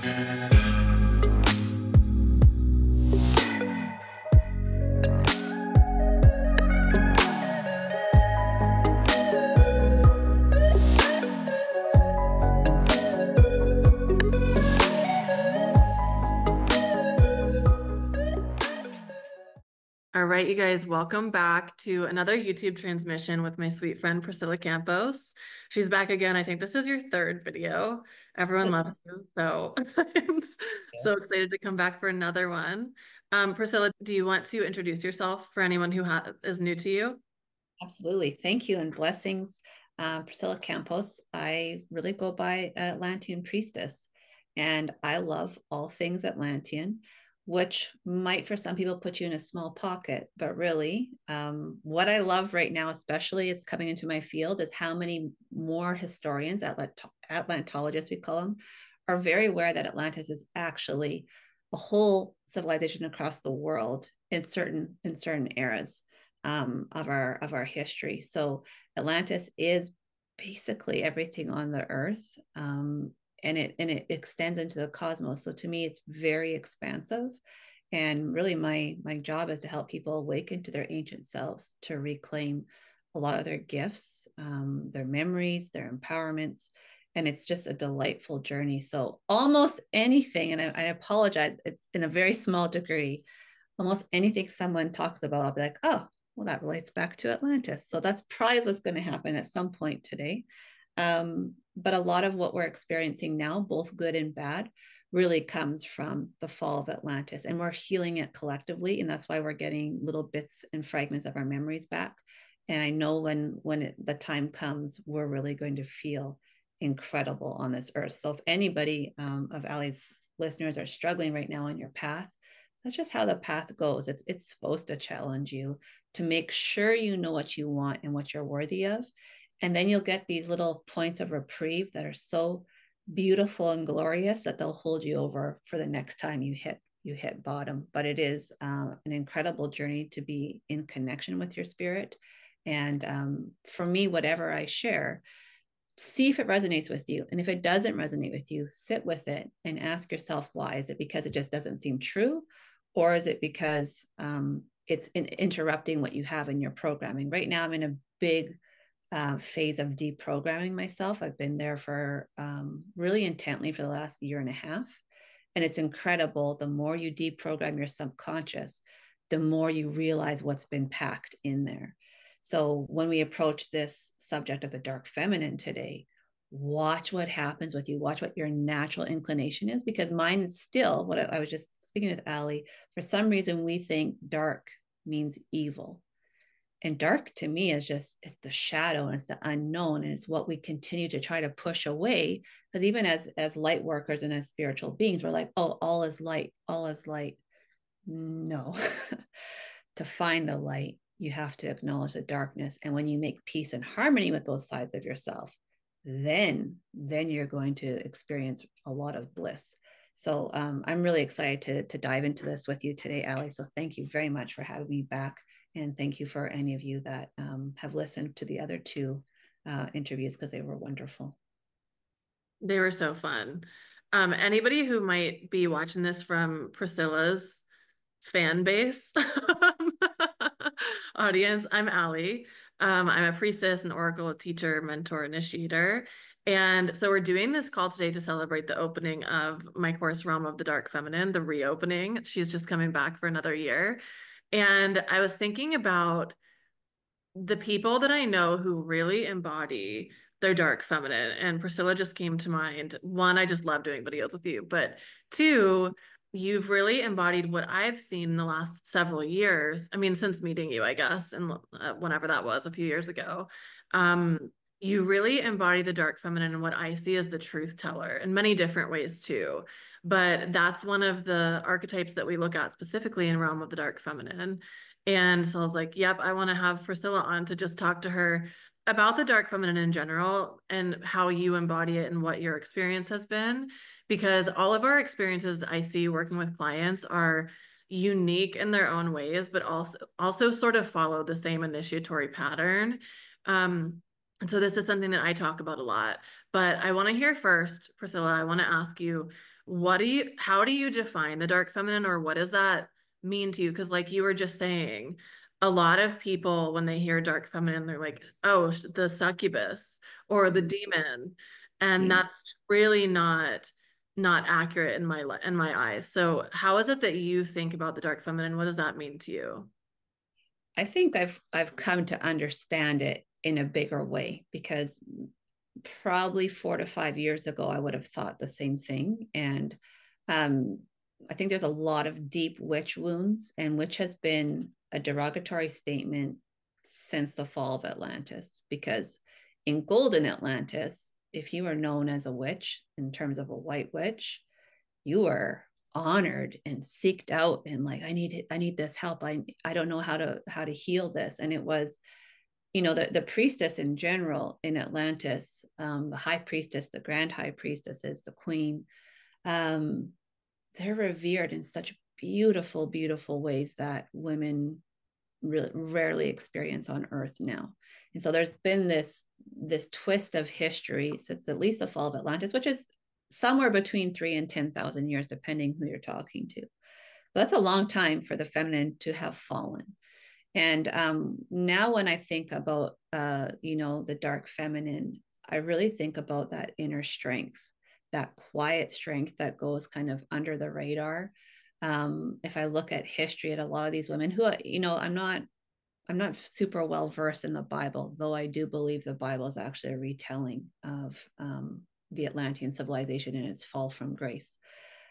All right, you guys, welcome back to another YouTube transmission with my sweet friend Priscilla Campos. She's back again. I think this is your third video. Everyone Yes. loves you, so I'm so excited to come back for another one. Priscilla, do you want to introduce yourself for anyone who is new to you? Absolutely. Thank you and blessings. Priscilla Campos. I really go by Atlantean Priestess, and I love all things Atlantean, which might for some people put you in a small pocket. But really, what I love right now, especially it's coming into my field, is how many more historians, Atlantologists, we call them, are very aware that Atlantis is actually a whole civilization across the world in certain eras of our history. So Atlantis is basically everything on the earth, and it extends into the cosmos. So to me, it's very expansive, and really my job is to help people awaken to their ancient selves, to reclaim a lot of their gifts, their memories, their empowerments. And it's just a delightful journey. So almost anything, and I apologize, in a very small degree, almost anything someone talks about, I'll be like, oh, well, that relates back to Atlantis. So that's probably what's going to happen at some point today. But a lot of what we're experiencing now, both good and bad, really comes from the fall of Atlantis. And we're healing it collectively. And that's why we're getting little bits and fragments of our memories back. And I know when the time comes, we're really going to feel incredible on this earth. So if anybody of Aly's listeners are struggling right now on your path, that's just how the path goes. It's supposed to challenge you to make sure you know what you want and what you're worthy of. And then you'll get these little points of reprieve that are so beautiful and glorious that they'll hold you over for the next time you hit bottom. But it is an incredible journey to be in connection with your spirit. And for me, whatever I share, see if it resonates with you. And if it doesn't resonate with you, sit with it and ask yourself, why? Is it because it just doesn't seem true? Or is it because it's interrupting what you have in your programming? Right now, I'm in a big phase of deprogramming myself. I've been there for really intently for the last year and a half. And it's incredible. The more you deprogram your subconscious, the more you realize what's been packed in there. So when we approach this subject of the dark feminine today, watch what happens with you. Watch what your natural inclination is, because mine is still what I was just speaking with Aly. For some reason, we think dark means evil. And dark to me is just, it's the shadow and it's the unknown. And it's what we continue to try to push away. Because even as light workers and as spiritual beings, we're like, oh, all is light, all is light. No. To find the light, you have to acknowledge the darkness. And when you make peace and harmony with those sides of yourself, then you're going to experience a lot of bliss. So I'm really excited to dive into this with you today, Aly. So thank you very much for having me back. And thank you for any of you that have listened to the other two interviews, because they were wonderful. They were so fun. Anybody who might be watching this from Priscilla's fan base audience, I'm Aly. I'm a priestess, an oracle, a teacher, mentor, initiator. And so we're doing this call today to celebrate the opening of my course, Realm of the Dark Feminine, the reopening. She's just coming back for another year. And I was thinking about the people that I know who really embody their dark feminine, and Priscilla just came to mind. One, I just love doing videos with you, but two, you've really embodied what I've seen in the last several years. I mean, since meeting you, I guess, and whenever that was, a few years ago. You really embody the dark feminine and what I see as the truth teller in many different ways too. But that's one of the archetypes that we look at specifically in Realm of the Dark Feminine. And so I was like, yep, I want to have Priscilla on to just talk to her about the dark feminine in general and how you embody it and what your experience has been. Because all of our experiences I see working with clients are unique in their own ways, but also sort of follow the same initiatory pattern. And so this is something that I talk about a lot. But I want to hear first, Priscilla, I want to ask you, how do you define the dark feminine, or what does that mean to you? Because like you were just saying, a lot of people when they hear dark feminine, they're like, oh, the succubus or the demon. And Yeah. that's really not accurate in my eyes. So how is it that you think about the dark feminine? What does that mean to you? I think I've come to understand it in a bigger way, because probably 4 to 5 years ago I would have thought the same thing. And um, I think there's a lot of deep witch wounds, and witch has been a derogatory statement since the fall of Atlantis. Because in golden Atlantis, if you were known as a witch, in terms of a white witch, you were honored and seeked out, and like, I need this help. I don't know how to heal this. And it was, the priestess in general in Atlantis, the high priestess, the grand high priestesses, the queen, um, they're revered in such beautiful, beautiful ways that women really rarely experience on earth now. And so there's been this twist of history since at least the fall of Atlantis, which is somewhere between 3 and 10,000 years, depending who you're talking to. But that's a long time for the feminine to have fallen. And now when I think about, the dark feminine, I really think about that inner strength, that quiet strength that goes kind of under the radar. If I look at history at a lot of these women who, I'm not super well versed in the Bible, though I do believe the Bible is actually a retelling of the Atlantean civilization and its fall from grace.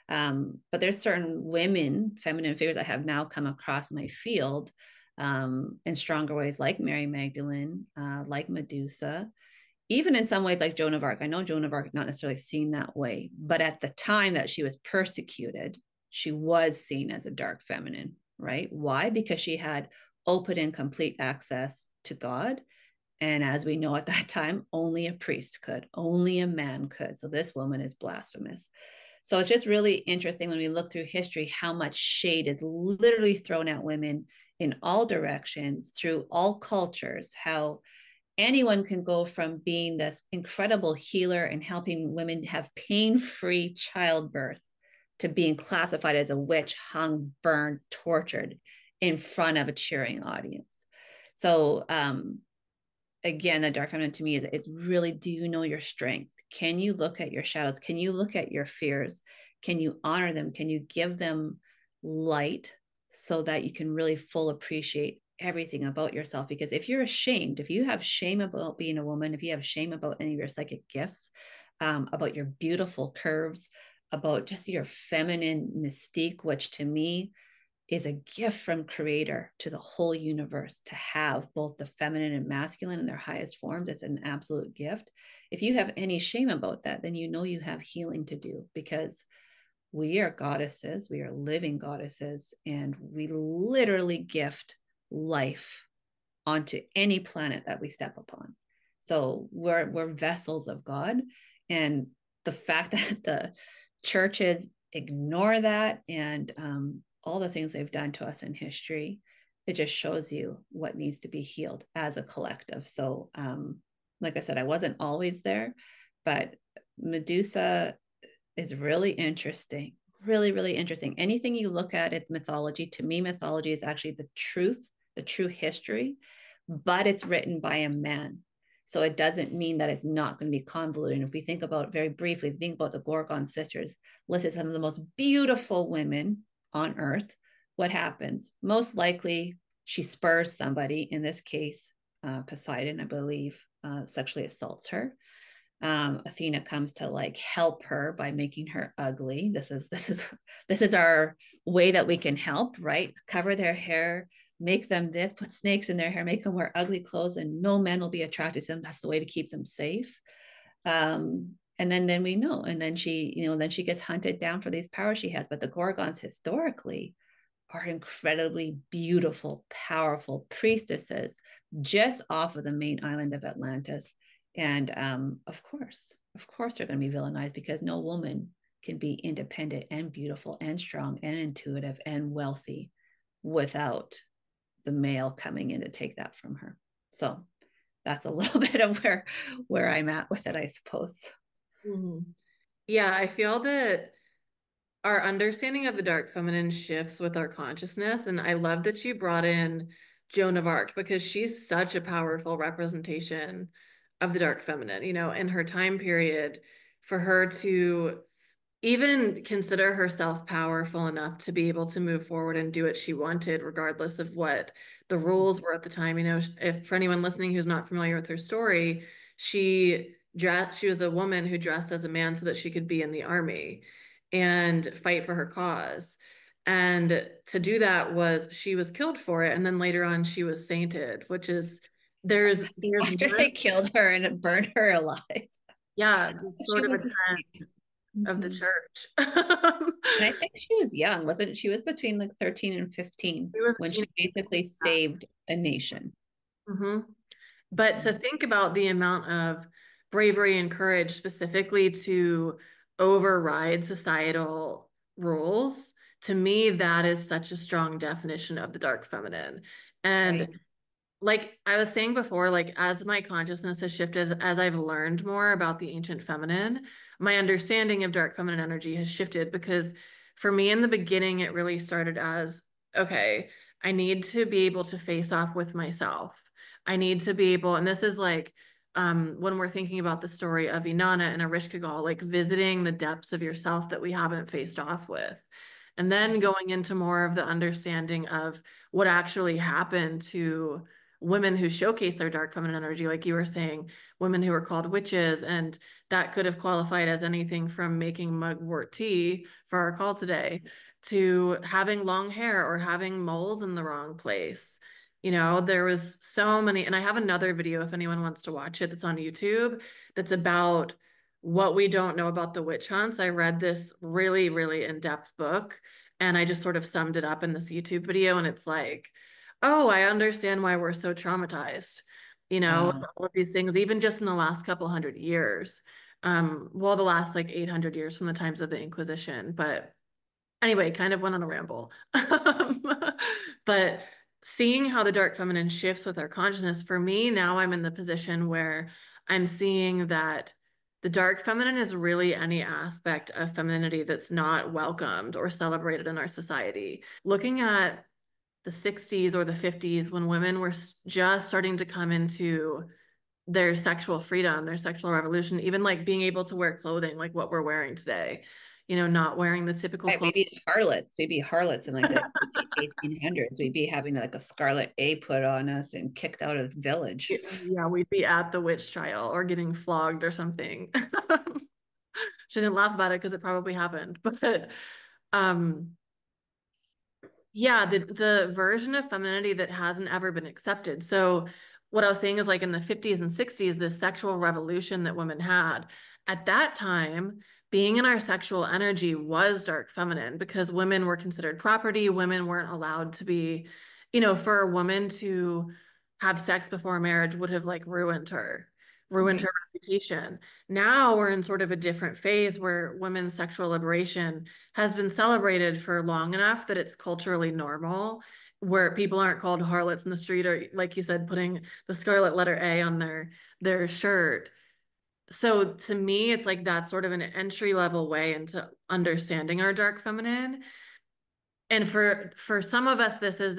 But there's certain women, feminine figures, I have now come across my field in stronger ways, like Mary Magdalene, like Medusa, even in some ways like Joan of Arc. I know Joan of Arc not necessarily seen that way, but at the time that she was persecuted, she was seen as a dark feminine, right? Why? Because she had open and complete access to God. And as we know at that time, only a priest could, only a man could. So this woman is blasphemous. So it's just really interesting when we look through history how much shade is literally thrown at women in all directions through all cultures, how anyone can go from being this incredible healer and helping women have pain-free childbirth to being classified as a witch, hung, burned, tortured in front of a cheering audience. So again, the dark feminine to me is really, do you know your strength? Can you look at your shadows? Can you look at your fears? Can you honor them? Can you give them light so that you can really full appreciate everything about yourself? Because if you're ashamed, if you have shame about being a woman, if you have shame about any of your psychic gifts, about your beautiful curves, about just your feminine mystique, which to me is a gift from creator to the whole universe, to have both the feminine and masculine in their highest forms. It's an absolute gift. If you have any shame about that, then you know you have healing to do, because we are goddesses, we are living goddesses, and we literally gift life onto any planet that we step upon. So we're vessels of God. And the fact that the churches ignore that, and all the things they've done to us in history, it just shows you what needs to be healed as a collective. So like I said, I wasn't always there, but Medusa is really interesting, really, really interesting. Anything you look at, it's mythology. To me, mythology is actually the truth, the true history, but it's written by a man. So it doesn't mean that it's not going to be convoluted. And if we think about, very briefly, if we think about the Gorgon sisters, listed some of the most beautiful women on earth, what happens? Most likely she spurs somebody, in this case, Poseidon, I believe, sexually assaults her. Athena comes to like help her by making her ugly. This is our way that we can help, right? Cover their hair, make them this, put snakes in their hair, make them wear ugly clothes, and no men will be attracted to them. That's the way to keep them safe. And then we know, and then she gets hunted down for these powers she has. But the Gorgons historically are incredibly beautiful, powerful priestesses just off of the main island of Atlantis. And of course they're going to be villainized, because no woman can be independent and beautiful and strong and intuitive and wealthy without the male coming in to take that from her. So that's a little bit of where I'm at with it, I suppose. Mhm. Yeah, I feel that our understanding of the dark feminine shifts with our consciousness. And I love that you brought in Joan of Arc because she's such a powerful representation of the dark feminine, in her time period, for her to even consider herself powerful enough to be able to move forward and do what she wanted, regardless of what the rules were at the time. If for anyone listening who's not familiar with her story, she was a woman who dressed as a man so that she could be in the army and fight for her cause. And to do that she was killed for it. And then later on she was sainted, which is there's After they killed her and burned her alive. yeah, She sort of a was a trend saint. of the Mhm. church. And I think she was young, wasn't she? Was between like 13 and 15 She was a when she teenager. basically saved a nation. Hmm. But to Mhm. think about the amount of bravery and courage specifically to override societal rules, to me, that is such a strong definition of the dark feminine. Right. And like I was saying before, like as my consciousness has shifted, as I've learned more about the ancient feminine, my understanding of dark feminine energy has shifted because for me in the beginning, it really started as, okay, I need to be able to face off with myself. I need to be able, and this is like when we're thinking about the story of Inanna and Erishkigal, like visiting the depths of yourself that we haven't faced off with. And then going into more of the understanding of what actually happened to women who showcase their dark feminine energy, like you were saying, women who were called witches, and that could have qualified as anything from making mugwort tea for our call today to having long hair or having moles in the wrong place. There was so many, and I have another video if anyone wants to watch it that's on YouTube that's about what we don't know about the witch hunts. I read this really, really in-depth book and I just sort of summed it up in this YouTube video, and it's like, oh, I understand why we're so traumatized, with Wow. all of these things, even just in the last couple hundred years. Well, the last like 800 years from the times of the Inquisition. But anyway, kind of went on a ramble. But seeing how the dark feminine shifts with our consciousness, for me, now I'm in the position where I'm seeing that the dark feminine is really any aspect of femininity that's not welcomed or celebrated in our society. Looking at the 60s or the 50s when women were just starting to come into their sexual freedom, their sexual revolution, even like being able to wear clothing like what we're wearing today, not wearing the typical Right, clothes. we'd be harlots in like the 1800s. We'd be having like a scarlet A put on us and kicked out of the village. Yeah, we'd be at the witch trial or getting flogged or something. Shouldn't laugh about it because it probably happened, but um yeah, the version of femininity that hasn't ever been accepted. So what I was saying is like in the 50s and 60s, this sexual revolution that women had, at that time, being in our sexual energy was dark feminine because women were considered property. Women weren't allowed to be, for a woman to have sex before marriage would have like ruined her Right. reputation. Now we're in sort of a different phase where women's sexual liberation has been celebrated for long enough that it's culturally normal, where people aren't called harlots in the street or, like you said, putting the scarlet letter A on their shirt. So to me, it's like that's sort of an entry level way into understanding our dark feminine. And for some of us, this is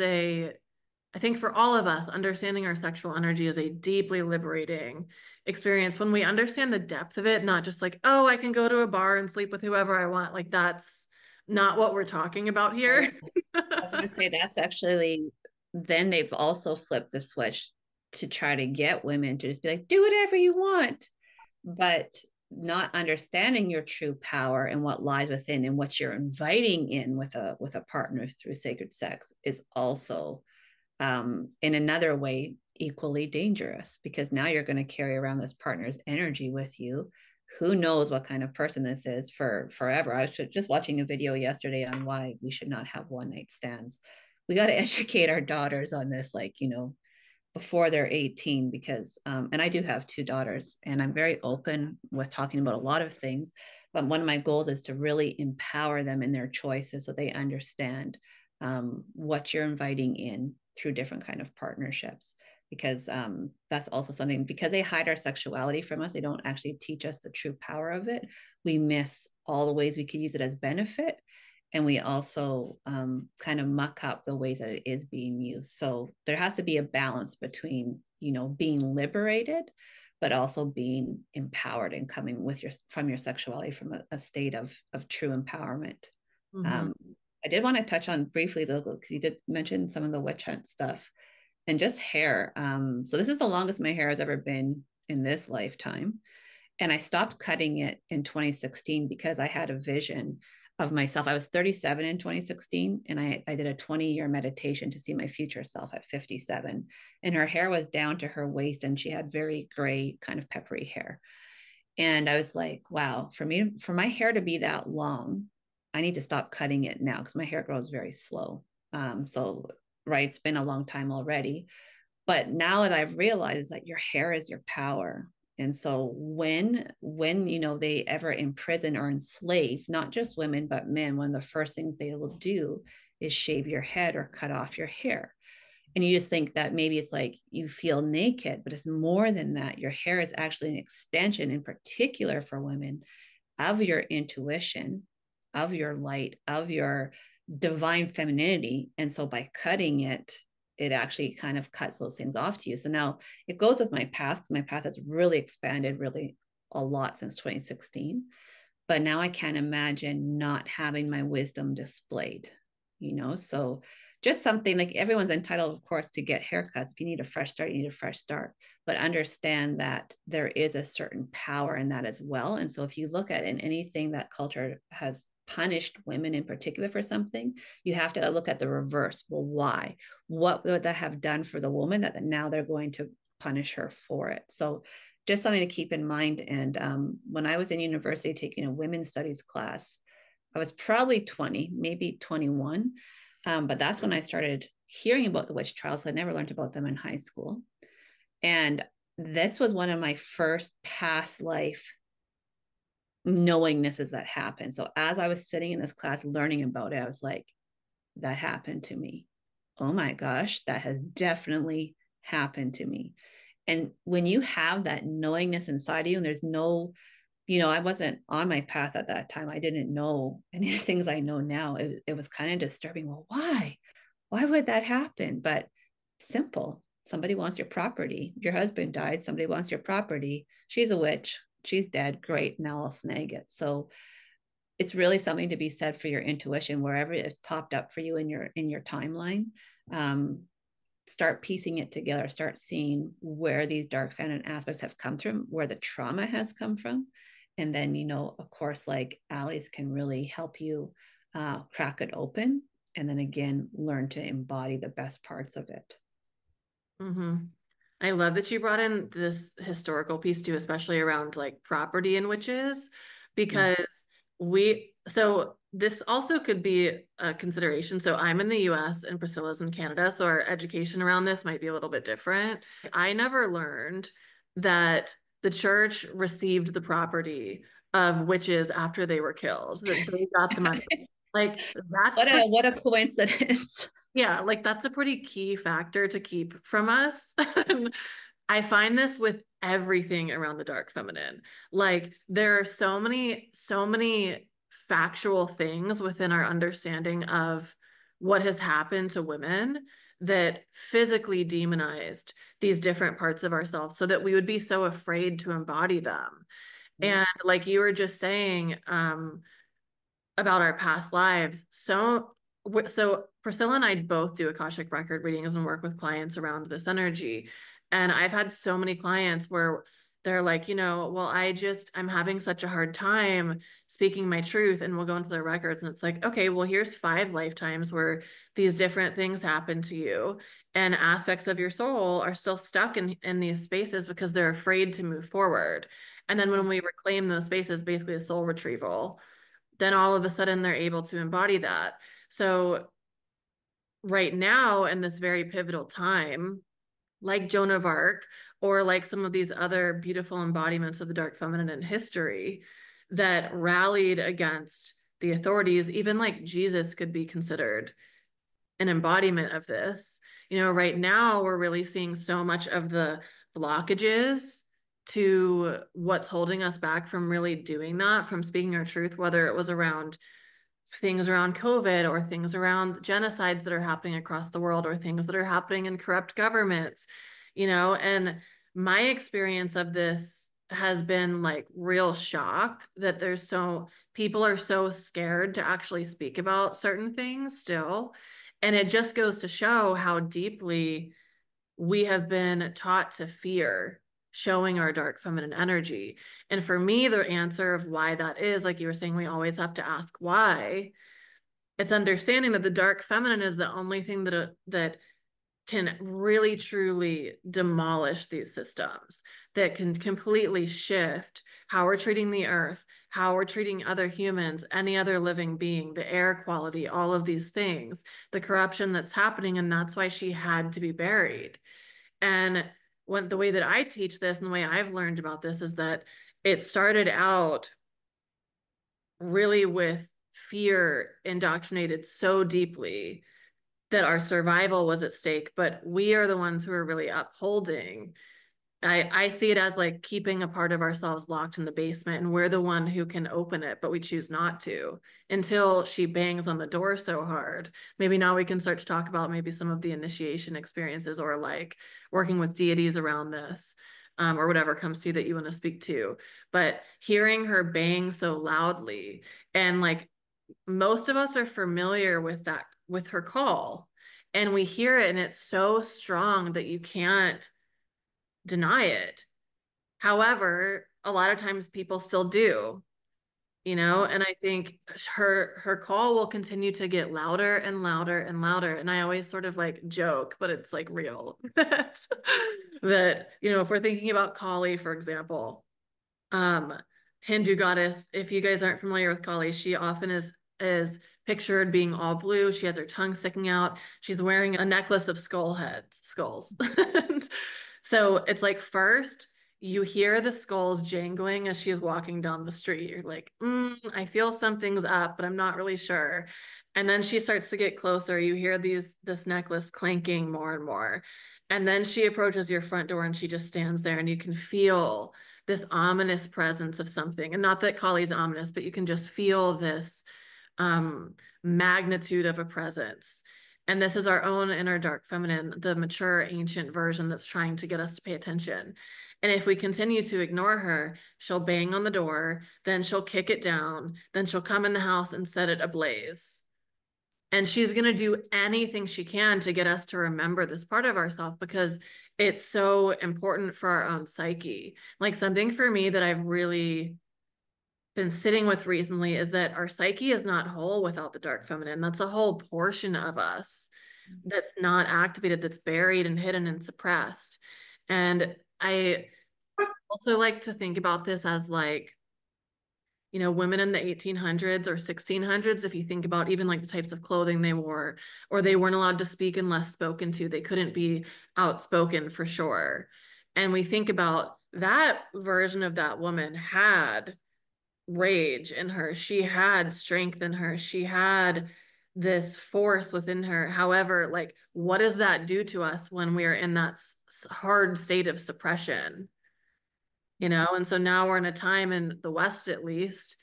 I think for all of us, understanding our sexual energy is a deeply liberating experience when we understand the depth of it, not just like, oh, I can go to a bar and sleep with whoever I want. Like that's not what we're talking about Right. here. I was going to say that's actually, then they've also flipped the switch to try to get women to just be like, do whatever you want. But not understanding your true power and what lies within and what you're inviting in with a partner through sacred sex is also in another way equally dangerous because now you're going to carry around this partner's energy with you. Who knows what kind of person this is for forever. I was just watching a video yesterday on why we should not have one night stands. We got to educate our daughters on this, like, before they're 18, because and I do have two daughters and I'm very open with talking about a lot of things, but one of my goals is to really empower them in their choices so they understand what you're inviting in through different kind of partnerships, because that's also something, because they hide our sexuality from us, they don't actually teach us the true power of it. We miss all the ways we could use it as benefit. And we also kind of muck up the ways that it is being used. So there has to be a balance between, being liberated, but also being empowered and coming from your sexuality from a state of true empowerment. Mm-hmm. I did want to touch on briefly though, because you did mention some of the witch hunt stuff and just hair. So this is the longest my hair has ever been in this lifetime. And I stopped cutting it in 2016 because I had a vision of myself. I was 37 in 2016, and I did a 20-year meditation to see my future self at 57. And her hair was down to her waist, and she had very gray, kind of peppery hair. And I was like, wow, for my hair to be that long, I need to stop cutting it now because my hair grows very slow. Right, it's been a long time already. But now that I've realized that your hair is your power. And so when they ever imprison or enslave, not just women, but men, one of the first things they will do is shave your head or cut off your hair. And you just think that maybe it's like you feel naked, but it's more than that. Your hair is actually an extension, in particular for women, of your intuition, of your light, of your divine femininity. And so by cutting it, it actually kind of cuts those things off to you. So now it goes with my path. My path has really expanded really a lot since 2016. But now I can't imagine not having my wisdom displayed, So just something like everyone's entitled, of course, to get haircuts. If you need a fresh start, you need a fresh start. But understand that there is a certain power in that as well. And so if you look at in anything that culture has punished women in particular for something, you have to look at the reverse. Well, why? What would that have done for the woman that now they're going to punish her for it? So just something to keep in mind. And when I was in university taking a women's studies class, I was probably 20, maybe 21. But that's when I started hearing about the witch trials. I never learned about them in high school. And this was one of my first past life knowingnesses that happened. So as I was sitting in this class learning about it, I was like, that happened to me. Oh my gosh, that has definitely happened to me. And when you have that knowingness inside of you, and there's no, I wasn't on my path at that time. I didn't know any of the things I know now. It was kind of disturbing. Well, why? Why would that happen? But simple. Somebody wants your property. Your husband died. Somebody wants your property. She's a witch. She's dead. Great. Now I'll snag it. So it's really something to be said for your intuition, wherever it's popped up for you in your timeline. Start piecing it together, start seeing where these dark feminine aspects have come from, where the trauma has come from. And then, of course, like Aly's can really help you crack it open. And then again, learn to embody the best parts of it. Mm-hmm. I love that you brought in this historical piece too, especially around like property and witches, because so this also could be a consideration. So I'm in the US and Priscilla's in Canada, so our education around this might be a little bit different. I never learned that the church received the property of witches after they were killed, that they got the money. Like that's what a coincidence. Yeah, like that's a pretty key factor to keep from us. I find this with everything around the dark feminine. Like there are so many factual things within our understanding of what has happened to women that physically demonized these different parts of ourselves so that we would be so afraid to embody them. And like you were just saying, about our past lives. So Priscilla and I both do Akashic record readings and work with clients around this energy. And I've had so many clients where they're like, well, I'm having such a hard time speaking my truth. And we'll go into their records and it's like, okay, well, here's 5 lifetimes where these different things happen to you. And aspects of your soul are still stuck in these spaces because they're afraid to move forward. And then when we reclaim those spaces, basically a soul retrieval, then all of a sudden they're able to embody that. So right now in this very pivotal time, like Joan of Arc, or like some of these other beautiful embodiments of the dark feminine in history that rallied against the authorities, even like Jesus could be considered an embodiment of this. Right now we're really seeing so much of the blockages to what's holding us back from really doing that, from speaking our truth, whether it was around things around COVID or things around genocides that are happening across the world or things that are happening in corrupt governments, and my experience of this has been like real shock that people are so scared to actually speak about certain things still. And it just goes to show how deeply we have been taught to fear showing our dark feminine energy. And for me, the answer of why that is, like you were saying, we always have to ask why. It's understanding that the dark feminine is the only thing that can really truly demolish these systems, that can completely shift how we're treating the earth, how we're treating other humans, any other living being, the air quality, all of these things, the corruption that's happening. And that's why she had to be buried. And the way that I teach this and the way I've learned about this is that it started out really with fear indoctrinated so deeply that our survival was at stake, but we are the ones who are really upholding. I see it as like keeping a part of ourselves locked in the basement, and we're the one who can open it, but we choose not to until she bangs on the door so hard. Maybe now we can start to talk about maybe some of the initiation experiences or like working with deities around this, or whatever comes to you that you want to speak to. But hearing her bang so loudly, and like most of us are familiar with that, with her call, and we hear it and it's so strong that you can't deny it. However, a lot of times people still do, and I think her call will continue to get louder and louder and louder. And I always sort of like joke, but it's like real that, if we're thinking about Kali, for example, um, Hindu goddess, if you guys aren't familiar with Kali, she often is pictured being all blue. She has her tongue sticking out. She's wearing a necklace of skulls. And so it's like first you hear the skulls jangling as she's walking down the street. You're like, I feel something's up, but I'm not really sure. And then she starts to get closer. You hear this necklace clanking more and more. And then she approaches your front door and she just stands there, and you can feel this ominous presence of something. And not that Kali's ominous, but you can just feel this magnitude of a presence. And this is our own inner dark feminine, the mature ancient version that's trying to get us to pay attention. And if we continue to ignore her, she'll bang on the door, then she'll kick it down, then she'll come in the house and set it ablaze. And she's going to do anything she can to get us to remember this part of ourselves, because it's so important for our own psyche. Like something for me that I've really been sitting with recently is that our psyche is not whole without the dark feminine. That's a whole portion of us that's not activated, that's buried and hidden and suppressed. And I also like to think about this as like, women in the 1800s or 1600s, if you think about even like the types of clothing they wore, or they weren't allowed to speak unless spoken to, they couldn't be outspoken for sure. And we think about that version of that woman had rage in her. She had strength in her. She had this force within her. However, like, what does that do to us when we are in that hard state of suppression? And so now we're in a time in the West, at least,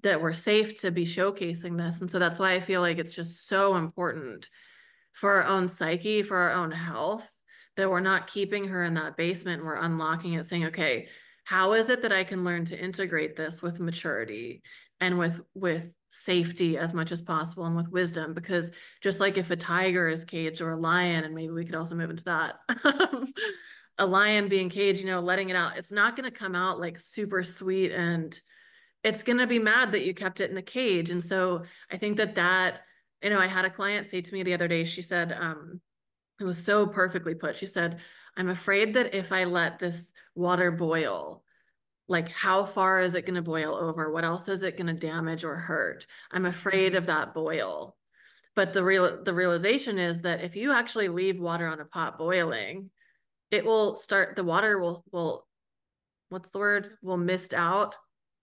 that we're safe to be showcasing this. And so that's why I feel like it's just so important for our own psyche, for our own health, that we're not keeping her in that basement. We're unlocking it, saying, okay, how is it that I can learn to integrate this with maturity and with safety as much as possible, and with wisdom? Because just like if a tiger is caged, or a lion, and maybe we could also move into that, a lion being caged, letting it out, it's not going to come out like super sweet, and it's going to be mad that you kept it in a cage. And so I think that I had a client say to me the other day, she said, it was so perfectly put. She said, I'm afraid that if I let this water boil, like how far is it going to boil over? What else is it going to damage or hurt? I'm afraid of that boil. But the realization is that if you actually leave water on a pot boiling, it will start, the water will what's the word? Will mist out.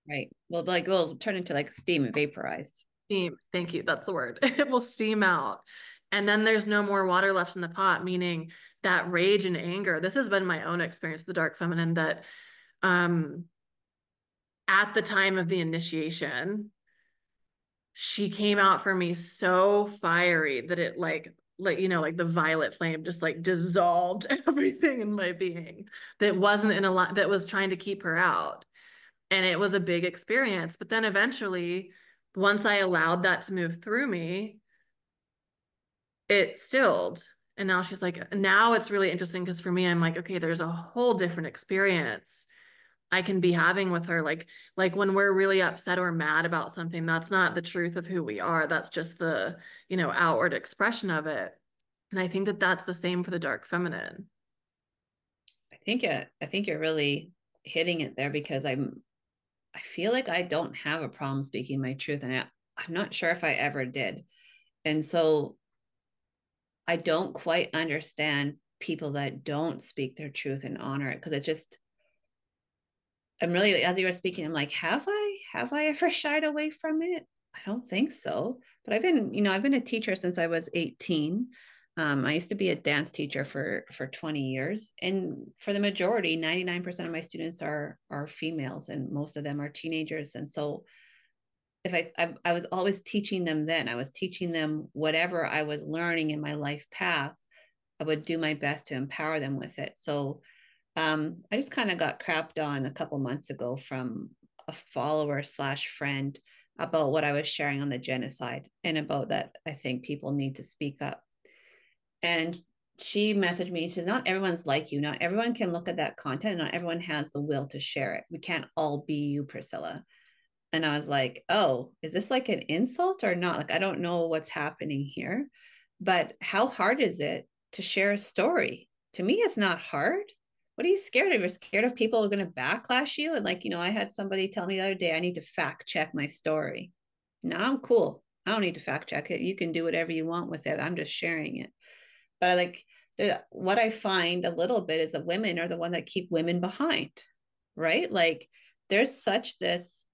Right. Well, like it'll turn into like steam and vaporize. Steam. Thank you. That's the word. It will steam out. And then there's no more water left in the pot, meaning that rage and anger. This has been my own experience, the dark feminine, that um, at the time of the initiation, she came out for me so fiery that it like like the violet flame just like dissolved everything in my being that wasn't in a lot that was trying to keep her out. And it was a big experience. But then eventually, once I allowed that to move through me, it stilled. And now she's like, now it's really interesting because for me, I'm like, okay, there's a whole different experience I can be having with her. Like when we're really upset or mad about something, that's not the truth of who we are. That's just the, outward expression of it. And I think that that's the same for the dark feminine. I think you're really hitting it there, because I feel like I don't have a problem speaking my truth, and I'm not sure if I ever did. And so I don't quite understand people that don't speak their truth and honor it, because it just, I'm really, as you were speaking, I'm like, have I ever shied away from it? I don't think so. But I've been a teacher since I was 18. I used to be a dance teacher for 20 years, and for the majority, 99% of my students are females, and most of them are teenagers. And so, if I was always teaching them, then I was teaching them whatever I was learning in my life path. I would do my best to empower them with it. So I just kind of got crapped on a couple months ago from a follower slash friend about what I was sharing on the genocide, and about that I think people need to speak up. And she messaged me. She says, not everyone's like you. Not everyone can look at that content. Not everyone has the will to share it. We can't all be you, Priscilla. And I was like, oh, is this like an insult or not? Like, I don't know what's happening here. But how hard is it to share a story? To me, it's not hard. What are you scared of? You're scared of people are going to backlash you? And like, I had somebody tell me the other day, I need to fact check my story. No, I'm cool. I don't need to fact check it. You can do whatever you want with it. I'm just sharing it. But like, what I find a little bit is that women are the one that keep women behind, right? Like, there's such this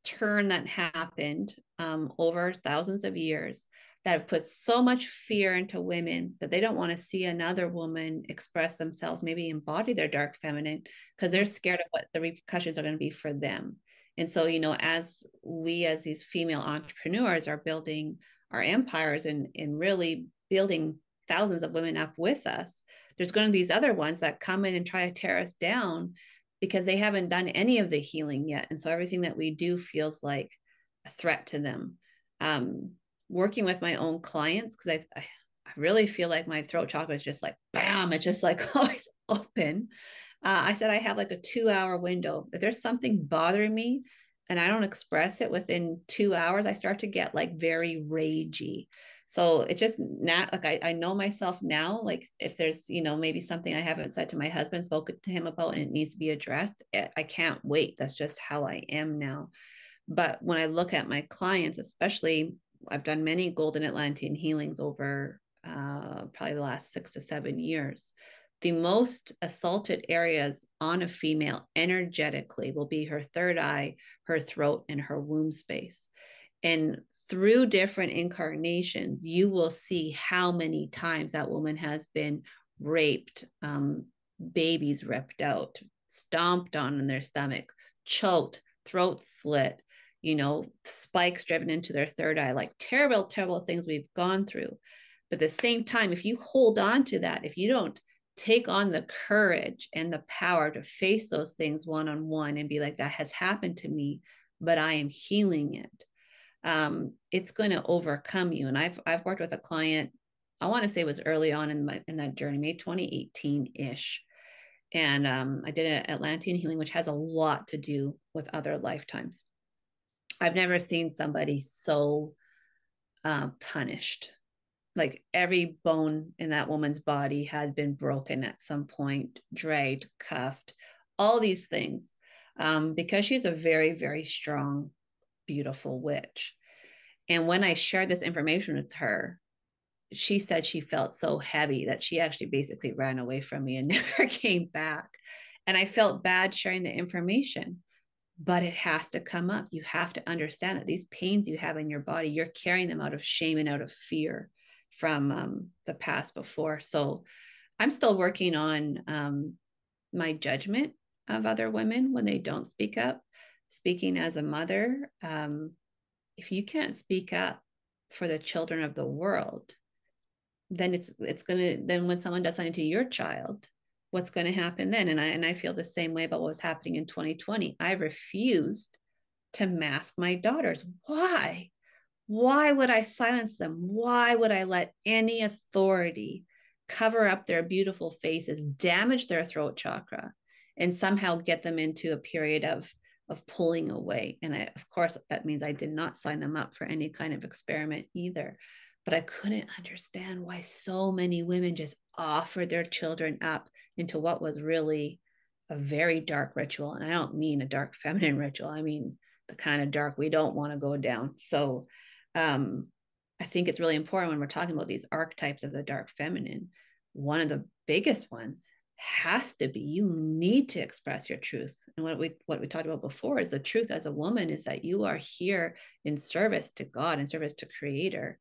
turn that happened over thousands of years that have put so much fear into women that they don't want to see another woman express themselves, maybe embody their dark feminine, because they're scared of what the repercussions are going to be for them. And so, as we, as these female entrepreneurs, are building our empires and really building thousands of women up with us, there's going to be these other ones that come in and try to tear us down because they haven't done any of the healing yet. And so everything that we do feels like a threat to them. Working with my own clients, because I really feel like my throat chakra is just like, bam, it's just like always open. I said I have like a 2-hour window. If there's something bothering me and I don't express it within 2 hours, I start to get like very ragey. So it's just not like I know myself now. Like, if there's, maybe something I haven't said to my husband, spoken to him about, and it needs to be addressed, I can't wait. That's just how I am now. But when I look at my clients, especially, I've done many golden Atlantean healings over probably the last 6 to 7 years. The most assaulted areas on a female energetically will be her third eye, her throat, and her womb space. And through different incarnations, you will see how many times that woman has been raped, babies ripped out, stomped on in their stomach, choked, throat slit, spikes driven into their third eye, like terrible, terrible things we've gone through. But at the same time, if you hold on to that, if you don't take on the courage and the power to face those things one-on-one and be like, that has happened to me, but I am healing it, it's going to overcome you. And I've worked with a client, I want to say it was early on in that journey, maybe 2018-ish. And I did an Atlantean healing, which has a lot to do with other lifetimes. I've never seen somebody so punished. Like, every bone in that woman's body had been broken at some point, dragged, cuffed, all these things, because she's a very, very strong, beautiful witch. And when I shared this information with her, she said she felt so heavy that she actually basically ran away from me and never came back. And I felt bad sharing the information, but it has to come up. You have to understand that these pains you have in your body, you're carrying them out of shame and out of fear from the past before. So I'm still working on my judgment of other women when they don't speak up. Speaking as a mother, if you can't speak up for the children of the world, then it's gonna, then when someone does something to your child, what's going to happen then? And I feel the same way about what was happening in 2020. I refused to mask my daughters. Why? Why would I silence them? Why would I let any authority cover up their beautiful faces, damage their throat chakra, and somehow get them into a period of pulling away? And of course, that means I did not sign them up for any kind of experiment either. But I couldn't understand why so many women just offered their children up into what was really a very dark ritual. And I don't mean a dark feminine ritual. I mean the kind of dark we don't want to go down. So I think it's really important when we're talking about these archetypes of the dark feminine. One of the biggest ones has to be, you need to express your truth. And what we talked about before is the truth as a woman is that you are here in service to God, in service to Creator,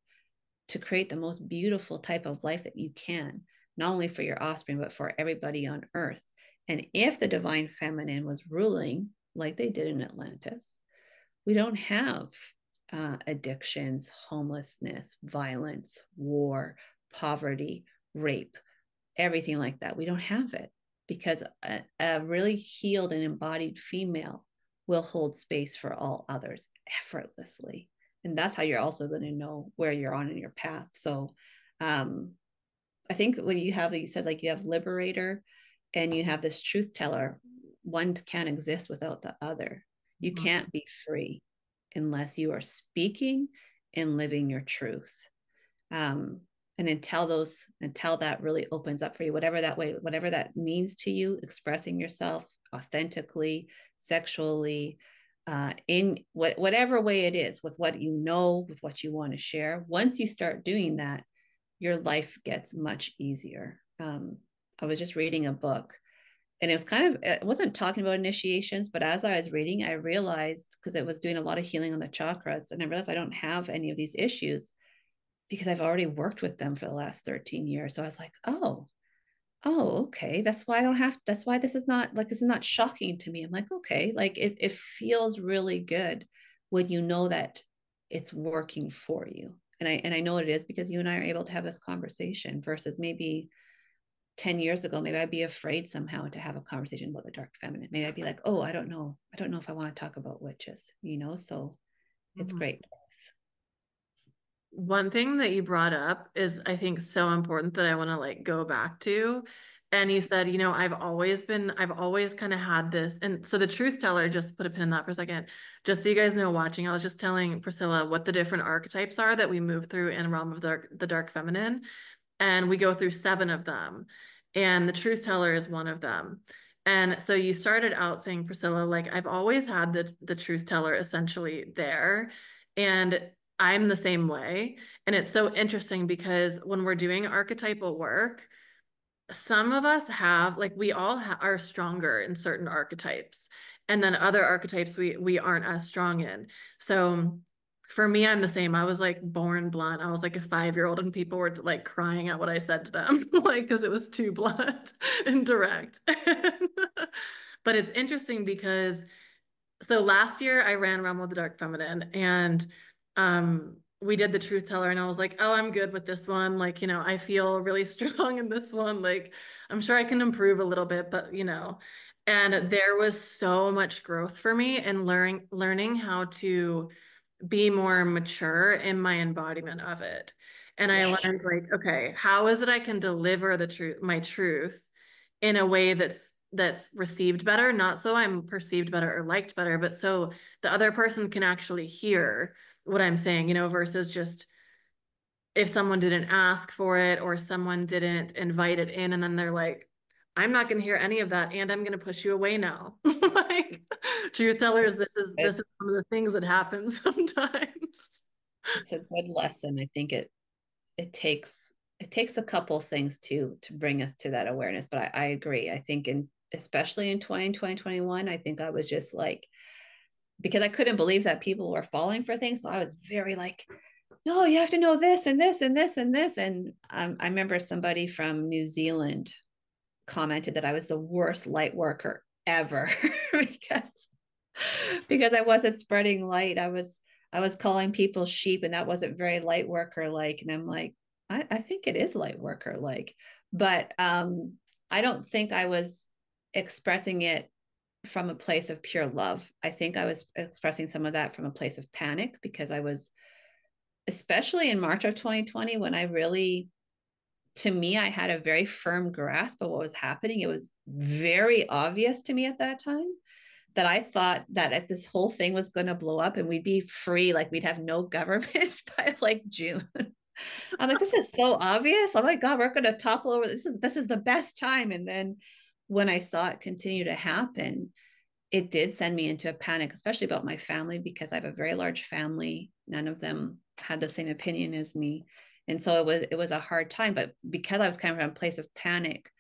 to create the most beautiful type of life that you can, not only for your offspring, but for everybody on earth. And if the divine feminine was ruling like they did in Atlantis, we don't have addictions, homelessness, violence, war, poverty, rape, everything like that. We don't have it because a really healed and embodied female will hold space for all others effortlessly. And that's how you're also going to know where you're on in your path. So I think when you have, you said, like, you have liberator and you have this truth teller, one can't exist without the other. You can't be free unless you are speaking and living your truth. And until that really opens up for you, whatever that means to you, expressing yourself authentically, sexually, in whatever way it is, with what you know, with what you want to share. Once you start doing that, your life gets much easier. I was just reading a book, and it wasn't talking about initiations, but as I was reading, I realized, because it was doing a lot of healing on the chakras, and I realized I don't have any of these issues because I've already worked with them for the last 13 years. So I was like, oh, okay. That's why this is not shocking to me. I'm like, okay, like it feels really good when you know that it's working for you. And I know what it is because you and I are able to have this conversation versus maybe 10 years ago, maybe I'd be afraid somehow to have a conversation about the dark feminine. Maybe I'd be like, oh, I don't know if I want to talk about witches, so it's great. One thing that you brought up is, I think, so important that I want to go back to. And you said, I've always kind of had this. And so the truth teller, just put a pin in that for a second, just so you guys know watching, I was just telling Priscilla what the different archetypes are that we move through in Realm of the Dark Feminine. And we go through 7 of them. And the truth teller is one of them. And so you started out saying, Priscilla, like, I've always had the truth teller essentially there. And I'm the same way. And it's so interesting because when we're doing archetypal work, some of us have, like, we all are stronger in certain archetypes. And then other archetypes we aren't as strong in. So for me, I'm the same. I was like born blunt. I was like a 5-year-old and people were like crying at what I said to them, like, because it was too blunt and direct. But it's interesting because so last year I ran Realm of the Dark Feminine, and we did the truth teller, and I was like, oh, I'm good with this one. Like, I feel really strong in this one. Like, I'm sure I can improve a little bit, but and there was so much growth for me in learning how to be more mature in my embodiment of it. And I learned, like, okay, how is it I can deliver my truth in a way that's received better, not so I'm perceived better or liked better, but so the other person can actually hear what I'm saying, versus just if someone didn't ask for it or someone didn't invite it in and then they're like, I'm not going to hear any of that and I'm going to push you away now. Like, truth tellers, this is one of the things that happens sometimes. It's a good lesson. I think it takes a couple things to bring us to that awareness. But I agree. I think especially in 2021, I think I was just like, because I couldn't believe that people were falling for things. So I was very like, no, you have to know this and this and this and this. And I remember somebody from New Zealand commented that I was the worst light worker ever because I wasn't spreading light. I was calling people sheep, and that wasn't very light worker like. And I'm like, I think it is light worker like, but I don't think I was expressing it from a place of pure love. I think I was expressing some of that from a place of panic, because I was, especially in March of 2020, when I really, to me, I had a very firm grasp of what was happening. It was very obvious to me at that time that I thought that if this whole thing was going to blow up and we'd be free, like we'd have no government by like June. I'm like, this is so obvious. Oh my God, we're going to topple over. This is the best time. And then when I saw it continue to happen, it did send me into a panic, especially about my family, because I have a very large family. None of them had the same opinion as me. And so it was a hard time. But because I was kind of in a place of panic,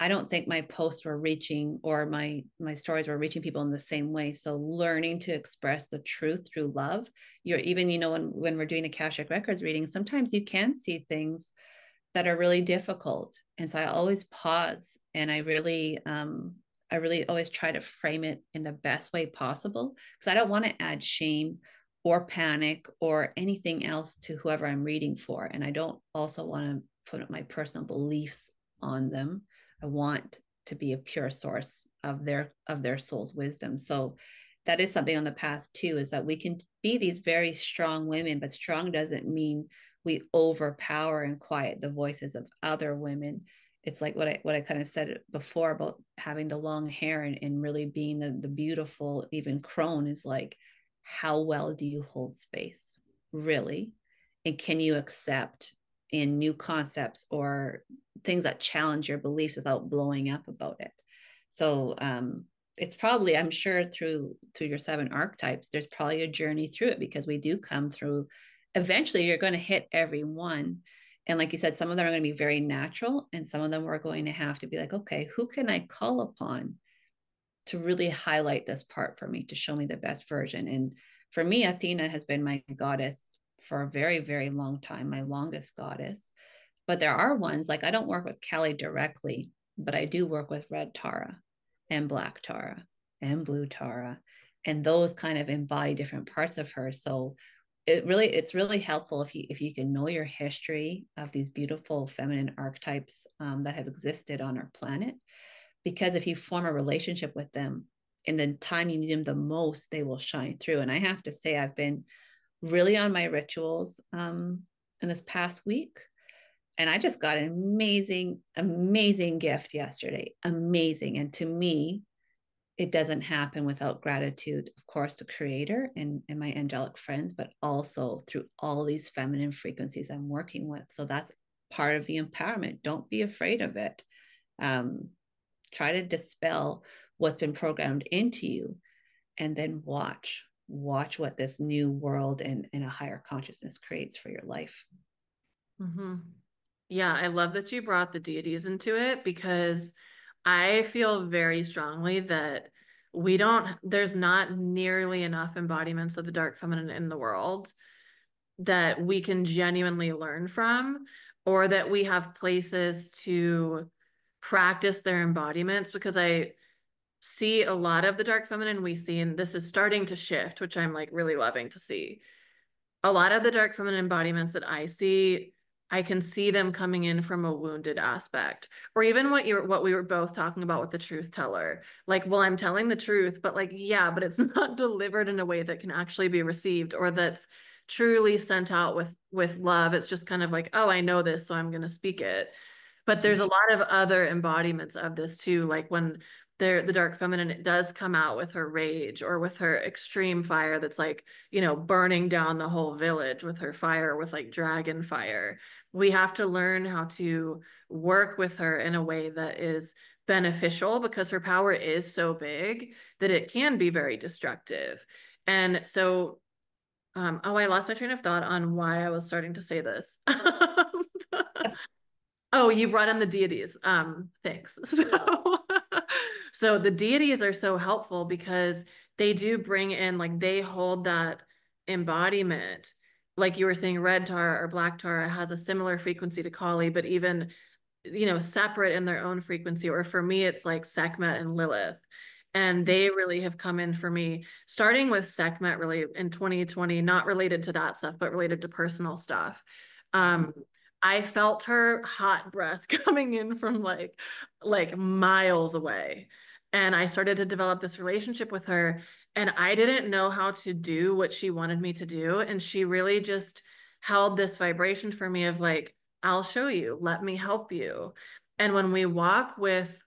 I don't think my posts were reaching, or my stories were reaching people in the same way. So learning to express the truth through love. You're even, when we're doing Akashic Records reading, sometimes you can see things that are really difficult. And so I always pause, and I really always try to frame it in the best way possible, because I don't want to add shame or panic or anything else to whoever I'm reading for. And I don't also want to put up my personal beliefs on them. I want to be a pure source of their soul's wisdom. So that is something on the path too, is that we can be these very strong women, but strong doesn't mean we overpower and quiet the voices of other women. It's like what I kind of said before about having the long hair and really being the beautiful, even crone, is like, how well do you hold space, really? And can you accept in new concepts or things that challenge your beliefs without blowing up about it? So it's probably, I'm sure through your 7 archetypes, there's probably a journey through it, because we do come through, eventually you're going to hit every one. And like you said, some of them are going to be very natural, and some of them we're going to have to be like, okay, who can I call upon to really highlight this part for me, to show me the best version? And for me, Athena has been my goddess for a very, very long time, my longest goddess. But there are ones, like I don't work with Kali directly, but I do work with red Tara and black Tara and blue Tara. And those kind of embody different parts of her. So it's really helpful if you can know your history of these beautiful feminine archetypes that have existed on our planet, because if you form a relationship with them in the time you need them the most, they will shine through. And I have to say, I've been really on my rituals in this past week, and I just got an amazing gift yesterday. Amazing. And to me, it doesn't happen without gratitude, of course, to Creator and my angelic friends, but also through all these feminine frequencies I'm working with. So that's part of the empowerment. Don't be afraid of it. Try to dispel what's been programmed into you, and then watch what this new world and a higher consciousness creates for your life. Mm-hmm. Yeah, I love that you brought the deities into it, because I feel very strongly that there's not nearly enough embodiments of the dark feminine in the world that we can genuinely learn from, or that we have places to practice their embodiments. Because I see a lot of the dark feminine we see, and this is starting to shift, which I'm like really loving to see. A lot of the dark feminine embodiments that I see, I can see them coming in from a wounded aspect, or even what we were both talking about with the truth teller. Like, well, I'm telling the truth, but like, yeah, but it's not delivered in a way that can actually be received, or that's truly sent out with love. It's just kind of like, oh, I know this, so I'm going to speak it. But there's a lot of other embodiments of this too, like when the dark feminine, it does come out with her rage or with her extreme fire that's like, burning down the whole village with her fire, with like dragon fire. We have to learn how to work with her in a way that is beneficial, because her power is so big that it can be very destructive. And so, I lost my train of thought on why I was starting to say this. Oh, you brought in the deities. Thanks. So the deities are so helpful, because they do bring in, like, they hold that embodiment. Like you were saying, red Tara or black Tara has a similar frequency to Kali, but even, separate in their own frequency. Or for me, it's like Sekhmet and Lilith. And they really have come in for me, starting with Sekhmet really in 2020, not related to that stuff, but related to personal stuff. Um, I felt her hot breath coming in from like miles away. And I started to develop this relationship with her, and I didn't know how to do what she wanted me to do. And she really just held this vibration for me of like, I'll show you, let me help you. And when we walk with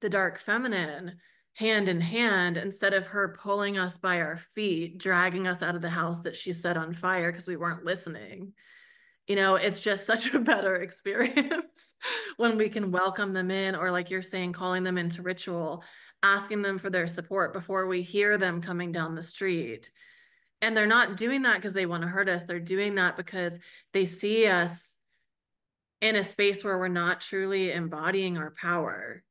the dark feminine hand in hand, instead of her pulling us by our feet, dragging us out of the house that she set on fire because we weren't listening, it's just such a better experience when we can welcome them in, or like you're saying, calling them into ritual, asking them for their support before we hear them coming down the street. And they're not doing that because they want to hurt us. They're doing that because they see us in a space where we're not truly embodying our power.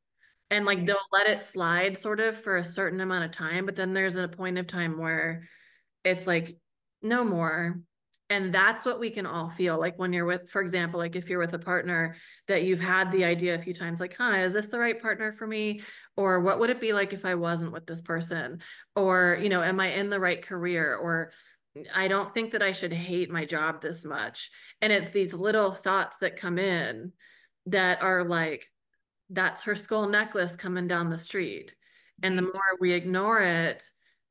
And like they'll let it slide sort of for a certain amount of time, but then there's a point of time where it's like no more. And that's what we can all feel like when you're with, for example, like if you're with a partner that you've had the idea a few times, like, huh, is this the right partner for me? Or what would it be like if I wasn't with this person? Or, am I in the right career? Or I don't think that I should hate my job this much. And it's these little thoughts that come in that are like, that's her skull necklace coming down the street. And the Right. more we ignore it,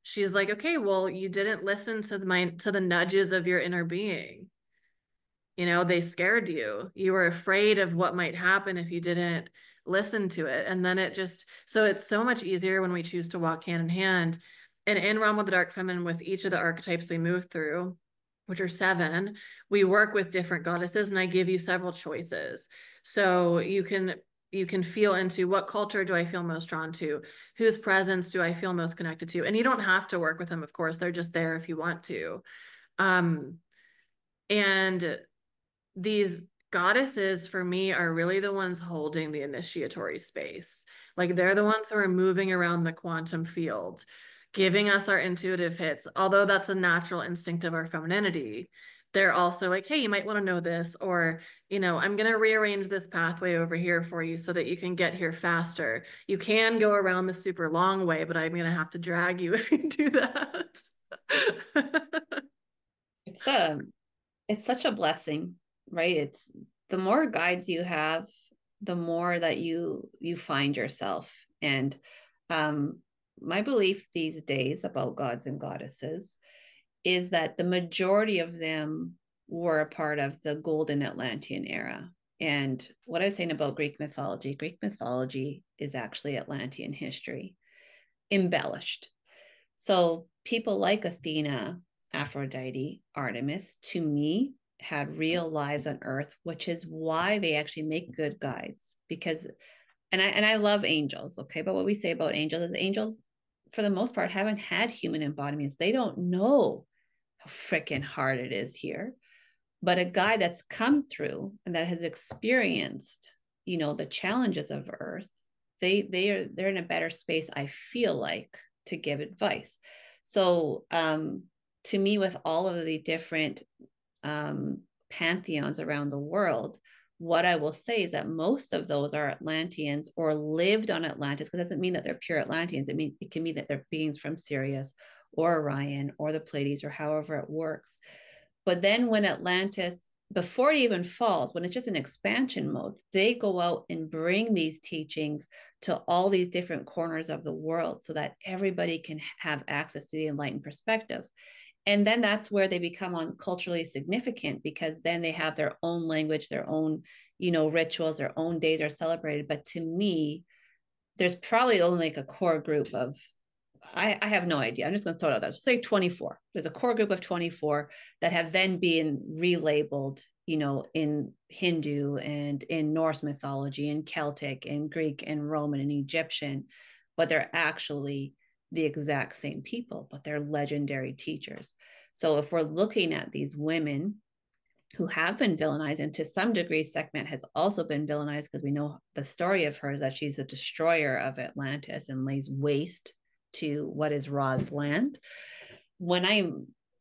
she's like, okay, well, you didn't listen to the nudges of your inner being. They scared you. You were afraid of what might happen if you didn't listen to it. And then so it's so much easier when we choose to walk hand in hand. And in Realm of the Dark Feminine, with each of the archetypes we move through, which are 7, we work with different goddesses, and I give you several choices. So you can feel into what culture do I feel most drawn to? Whose presence do I feel most connected to? And you don't have to work with them, of course. They're just there if you want to. Um, and these goddesses for me are really the ones holding the initiatory space. Like they're the ones who are moving around the quantum field, giving us our intuitive hits. Although that's a natural instinct of our femininity, they're also like, hey, you might want to know this, or, I'm going to rearrange this pathway over here for you so that you can get here faster. You can go around the super long way, but I'm going to have to drag you if you do that. It's it's such a blessing, right? It's the more guides you have, the more that you find yourself. And my belief these days about gods and goddesses is that the majority of them were a part of the golden Atlantean era. And what I was saying about Greek mythology is actually Atlantean history embellished. So people like Athena, Aphrodite, Artemis, to me, had real lives on Earth, which is why they actually make good guides. Because, and I love angels, okay, but what we say about angels is angels, for the most part, haven't had human embodiments. They don't know how freaking hard it is here. But a guy that's come through and that has experienced, the challenges of Earth, they're in a better space, I feel like, to give advice. So to me, with all of the different pantheons around the world, what I will say is that most of those are Atlanteans or lived on Atlantis, because it doesn't mean that they're pure Atlanteans. It can mean that they're beings from Sirius or Orion or the Pleiades or however it works. But then when Atlantis, before it even falls, when it's just an expansion mode, they go out and bring these teachings to all these different corners of the world so that everybody can have access to the enlightened perspective. And then that's where they become culturally significant, because then they have their own language, their own, rituals, their own days are celebrated. But to me, there's probably only like a core group of, I have no idea. I'm just going to throw it out there. Say 24. There's a core group of 24 that have then been relabeled, in Hindu and in Norse mythology and Celtic and Greek and Roman and Egyptian, but they're actually the exact same people, but they're legendary teachers. So if we're looking at these women who have been villainized, and to some degree, Sekhmet has also been villainized, because we know the story of her is that she's the destroyer of Atlantis and lays waste to what is Ra's land.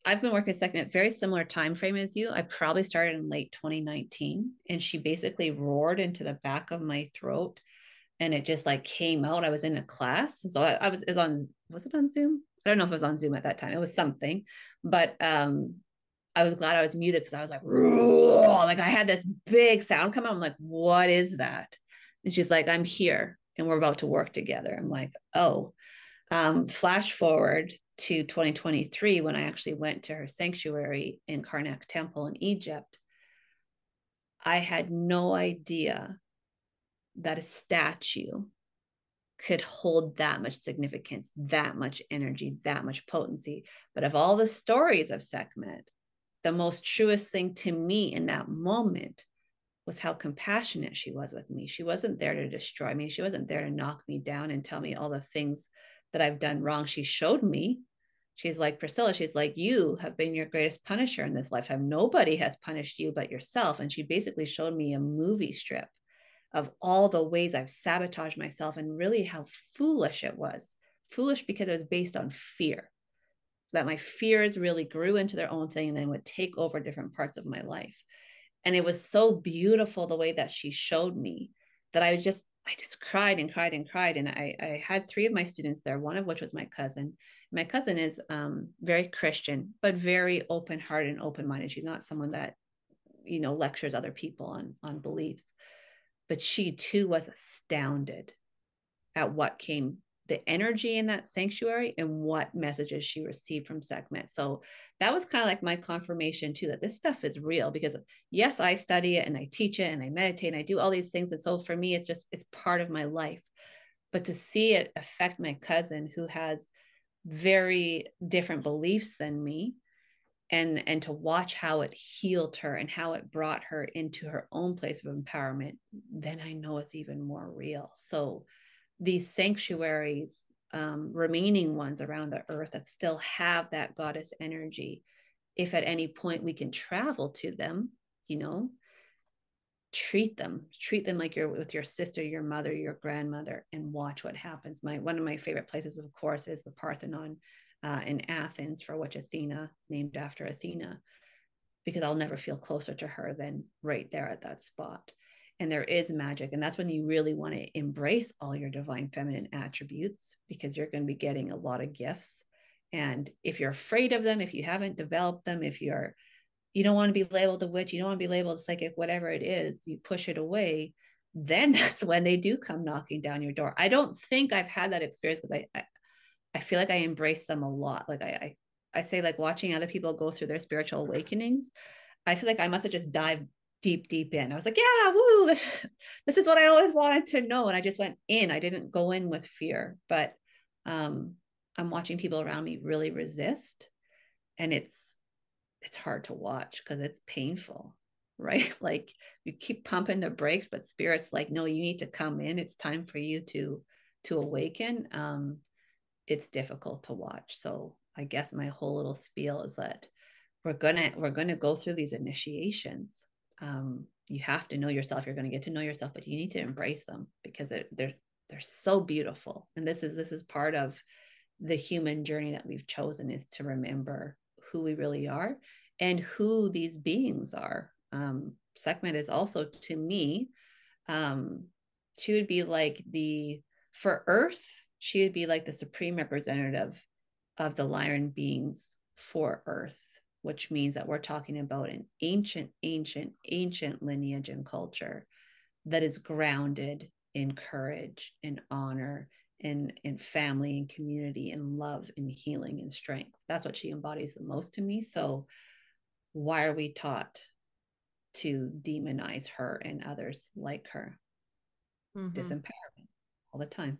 I've been working with Sekhmet very similar time frame as you. I probably started in late 2019, and she basically roared into the back of my throat and it just like came out. I was in a class. So it was it on Zoom? I don't know if it was on Zoom at that time. It was something, but I was glad I was muted because I was like I had this big sound come out. I'm like, what is that? And she's like, I'm here and we're about to work together. I'm like, oh, flash forward to 2023 when I actually went to her sanctuary in Karnak Temple in Egypt. I had no idea that a statue could hold that much significance, that much energy, that much potency. But of all the stories of Sekhmet, the most truest thing to me in that moment was how compassionate she was with me. She wasn't there to destroy me. She wasn't there to knock me down and tell me all the things that I've done wrong. She showed me. She's like, Priscilla, she's like, you have been your greatest punisher in this lifetime. Nobody has punished you but yourself. And she basically showed me a movie strip of all the ways I've sabotaged myself and really how foolish it was. Foolish because it was based on fear, that my fears really grew into their own thing and then would take over different parts of my life. And it was so beautiful the way that she showed me that I just cried and cried and cried. And I had 3 of my students there, one of which was my cousin. My cousin is very Christian, but very open-hearted and open-minded. She's not someone that, lectures other people on beliefs. But she too was astounded at what came, the energy in that sanctuary and what messages she received from Sekhmet. So that was kind of like my confirmation too, that this stuff is real, because yes, I study it and I teach it and I meditate and I do all these things. And so for me, it's part of my life. But to see it affect my cousin who has very different beliefs than me, and to watch how it healed her and how it brought her into her own place of empowerment, then I know it's even more real. So these sanctuaries, remaining ones around the earth that still have that goddess energy, if at any point we can travel to them, treat them like you're with your sister, your mother, your grandmother, and watch what happens. One of my favorite places, of course, is the Parthenon in Athens, for which Athena, named after Athena, because I'll never feel closer to her than right there at that spot. And there is magic. And that's when you really want to embrace all your divine feminine attributes, because you're going to be getting a lot of gifts. And if you're afraid of them, if you haven't developed them, if you don't want to be labeled a witch, you don't want to be labeled a psychic, whatever it is, you push it away, then that's when they do come knocking down your door. I don't think I've had that experience, because I feel like I embrace them a lot. Like I say, like watching other people go through their spiritual awakenings, I feel like I must have just dived deep in. I was like, yeah, woo, this is what I always wanted to know. And I just went in. I didn't go in with fear, but I'm watching people around me really resist. And it's hard to watch because it's painful, right? Like you keep pumping the brakes, but spirit's like, no, you need to come in. It's time for you to awaken. It's difficult to watch. So I guess my whole little spiel is that we're gonna go through these initiations. You have to know yourself. You're going to get to know yourself, but you need to embrace them, because they're so beautiful. And this is part of the human journey that we've chosen, is to remember who we really are and who these beings are. Sekhmet is also, to me, she would be like for Earth, she would be like the supreme representative of the Lyran beings for Earth, which means that we're talking about an ancient lineage and culture that is grounded in courage and honor and family and community and love and healing and strength. That's what she embodies the most to me. So why are we taught to demonize her and others like her? Disempowerment all the time.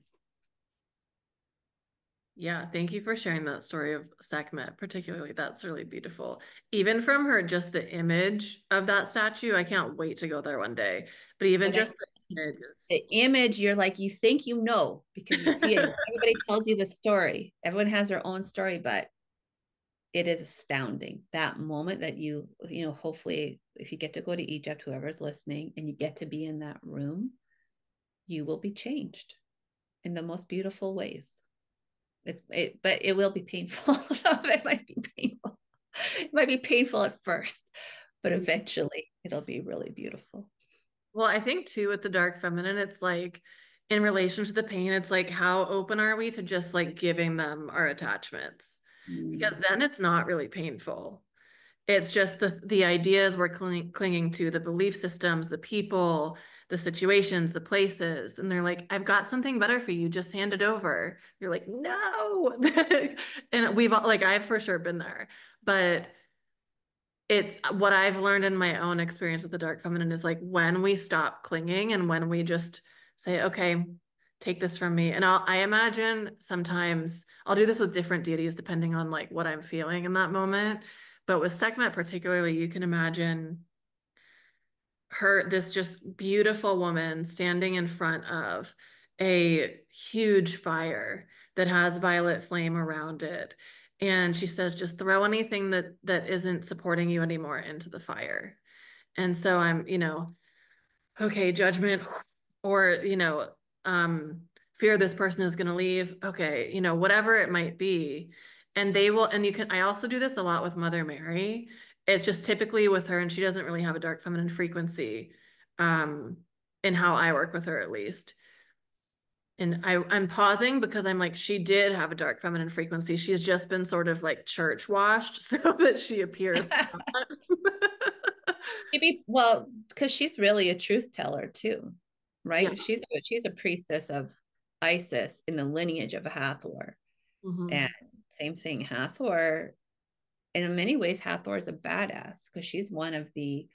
Yeah, thank you for sharing that story of Sekhmet, particularly. That's really beautiful. Even from her, just the image of that statue, I can't wait to go there one day. But even just the image, you're like, you think because you see it. Everybody tells you the story. Everyone has their own story, but it is astounding. That moment that hopefully, if you get to go to Egypt, whoever's listening, and you get to be in that room, you will be changed in the most beautiful ways. But it will be painful. Some of it might be painful. It might be painful at first, but eventually it'll be really beautiful. Well, I think too, with the dark feminine, it's like in relation to the pain, it's like, how open are we to just like giving them our attachments? Because Mm. then it's not really painful. It's just the ideas we're clinging to, the belief systems, the people, the situations, the places. And they're like, I've got something better for you. Just hand it over. You're like, no. And we've all, like, I've for sure been there. But what I've learned in my own experience with the dark feminine is like when we stop clinging and when we just say, okay, take this from me. And I imagine sometimes I'll do this with different deities depending on like what I'm feeling in that moment. But with Sekhmet particularly, you can imagine this just beautiful woman standing in front of a huge fire that has violet flame around it. And she says, just throw anything that isn't supporting you anymore into the fire. And so I'm, okay, judgment, or, fear this person is going to leave. Okay, whatever it might be. And they will, and I also do this a lot with Mother Mary. It's just typically with her, and she doesn't really have a dark feminine frequency, um, in how I work with her at least. And I'm pausing because I'm like, she did have a dark feminine frequency. She has just been sort of like church washed so that she appears to not. Maybe, well, because she's really a truth teller too, Yeah. right? She's a priestess of Isis in the lineage of Hathor. And Mhm. same thing, Hathor, in many ways, Hathor is a badass because she's one of the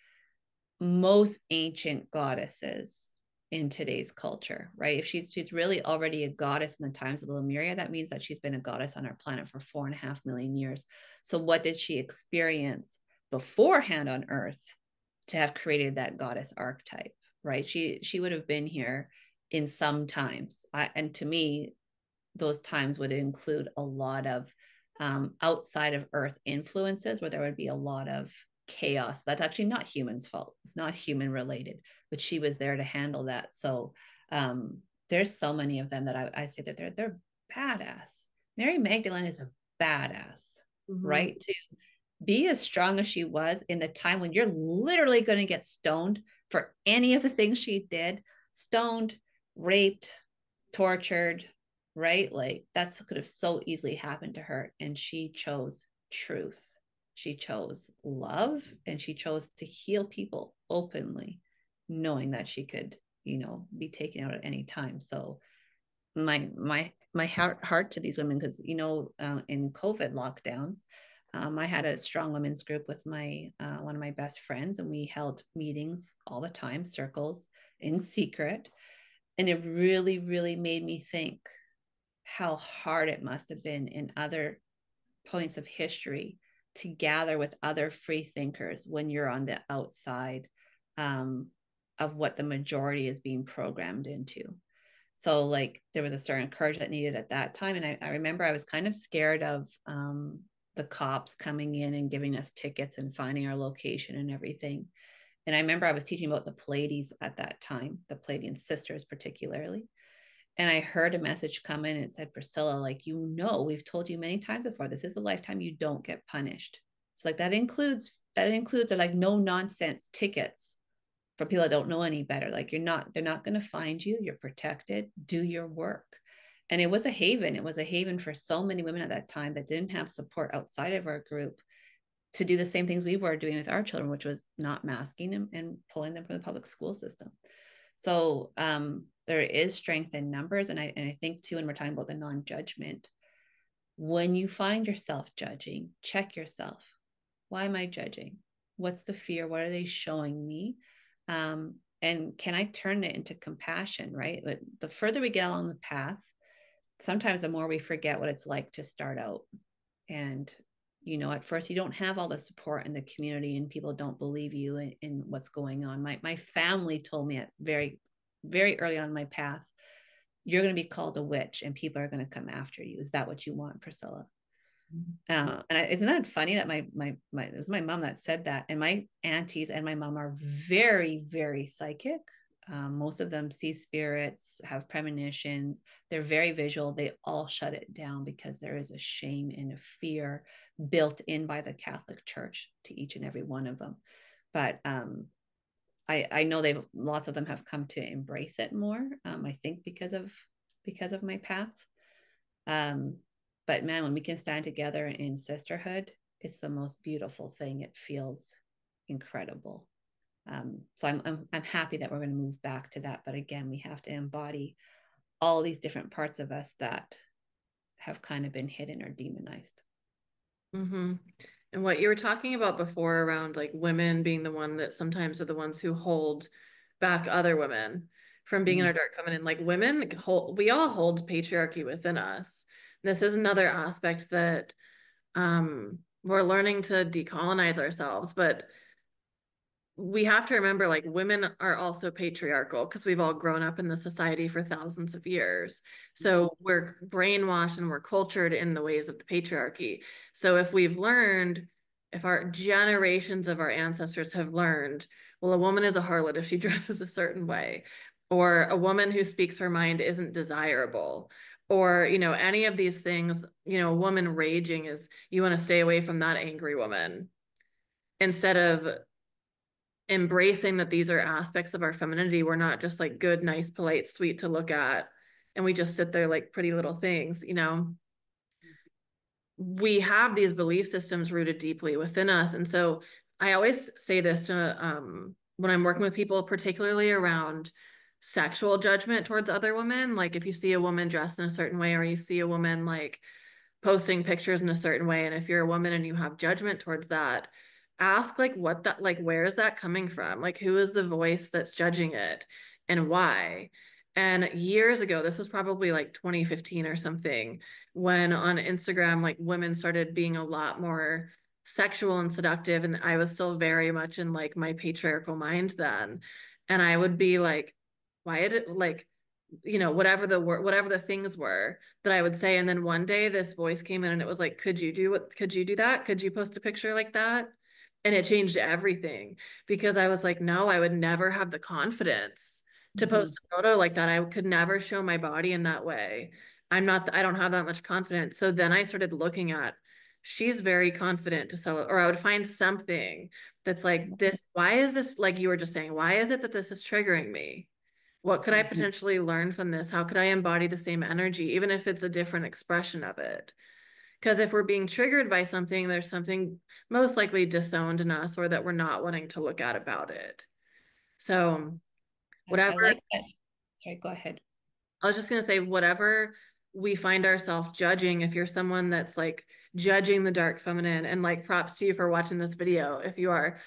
most ancient goddesses in today's culture, right? If she's really already a goddess in the times of the Lemuria, that means that she's been a goddess on our planet for 4.5 million years. So what did she experience beforehand on Earth to have created that goddess archetype, right? She would have been here in some times, and to me, those times would include a lot of outside of Earth influences, where there would be a lot of chaos. That's actually not humans' fault. It's not human related, but she was there to handle that. So there's so many of them that I say that they're badass. Mary Magdalene is a badass, Mhm. right? To be as strong as she was in the time when you're literally going to get stoned for any of the things she did, stoned, raped, tortured, right? Like that's could have so easily happened to her. And she chose truth. She chose love, and she chose to heal people openly, knowing that she could, be taken out at any time. So my heart to these women, because in COVID lockdowns, I had a strong women's group with my one of my best friends, and we held meetings all the time, circles in secret, and it really, really made me think how hard it must have been in other points of history to gather with other free thinkers when you're on the outside um, of what the majority is being programmed into. So like there was a certain courage that needed at that time. And I remember I was kind of scared of the cops coming in and giving us tickets and finding our location and everything. And I remember I was teaching about the Pleiades at that time, the Pleiadian sisters particularly. And I heard a message come in and it said, Priscilla, like, we've told you many times before, this is a lifetime you don't get punished. So like that includes like no nonsense tickets for people that don't know any better. Like they're not going to find you. You're protected. Do your work. And it was a haven. It was a haven for so many women at that time that didn't have support outside of our group to do the same things we were doing with our children, which was not masking them and pulling them from the public school system. So there is strength in numbers. And I think too, when we're talking about the non-judgment, when you find yourself judging, check yourself. Why am I judging? What's the fear? What are they showing me? And can I turn it into compassion, right? But the further we get along the path, sometimes the more we forget what it's like to start out. And, at first you don't have all the support in the community and people don't believe you in what's going on. My family told me at very, very early on in my path, you're going to be called a witch and people are going to come after you. Is that what you want, Priscilla? Isn't that funny that it was my mom that said that, and my aunties and my mom are very, very psychic. Most of them see spirits, have premonitions. They're very visual. They all shut it down because there is a shame and a fear built in by the Catholic Church to each and every one of them. But I know lots of them have come to embrace it more. I think because of my path. But man, when we can stand together in sisterhood, it's the most beautiful thing. It feels incredible. So I'm happy that we're going to move back to that. But again, we have to embody all these different parts of us that have kind of been hidden or demonized. Mm-hmm. And what you were talking about before around like women being the one that sometimes are the ones who hold back other women from being in our dark feminine, like women hold, we all hold patriarchy within us. This is another aspect that we're learning to decolonize ourselves, but we have to remember like women are also patriarchal because we've all grown up in the society for thousands of years. So we're brainwashed and we're cultured in the ways of the patriarchy. So if we've learned, if our generations of our ancestors have learned, well, a woman is a harlot if she dresses a certain way, or a woman who speaks her mind isn't desirable, or, you know, any of these things, you know, a woman raging is you want to stay away from that angry woman instead of embracing that these are aspects of our femininity. We're not just like good, nice, polite, sweet to look at, and we just sit there like pretty little things, you know. We have these belief systems rooted deeply within us. And so I always say this to when I'm working with people, particularly around sexual judgment towards other women. Like if you see a woman dressed in a certain way, or you see a woman like posting pictures in a certain way, and if you're a woman and you have judgment towards that, ask like what that, like where is that coming from, like who is the voice that's judging it and why. And years ago, this was probably like 2015 or something, when on Instagram like women started being a lot more sexual and seductive, and I was still very much in like my patriarchal mind then, and I would be like, why did it like, you know, whatever the word, whatever the things were that I would say. And then one day this voice came in and it was like, could you do that? Could you post a picture like that? And it changed everything, because I was like, no, I would never have the confidence to Mm-hmm. post a photo like that. I could never show my body in that way. I don't have that much confidence. So then I started looking at, she's very confident to sell it, or I would find something that's like this. Why is this, like you were just saying, why is it that this is triggering me? What could I Mm-hmm. potentially learn from this? How could I embody the same energy, even if it's a different expression of it? Because if we're being triggered by something, there's something most likely disowned in us or that we're not wanting to look at about it. So, I whatever, like that. Sorry, go ahead. I was just going to say, whatever we find ourselves judging, if you're someone that's like judging the dark feminine, and like props to you for watching this video if you are.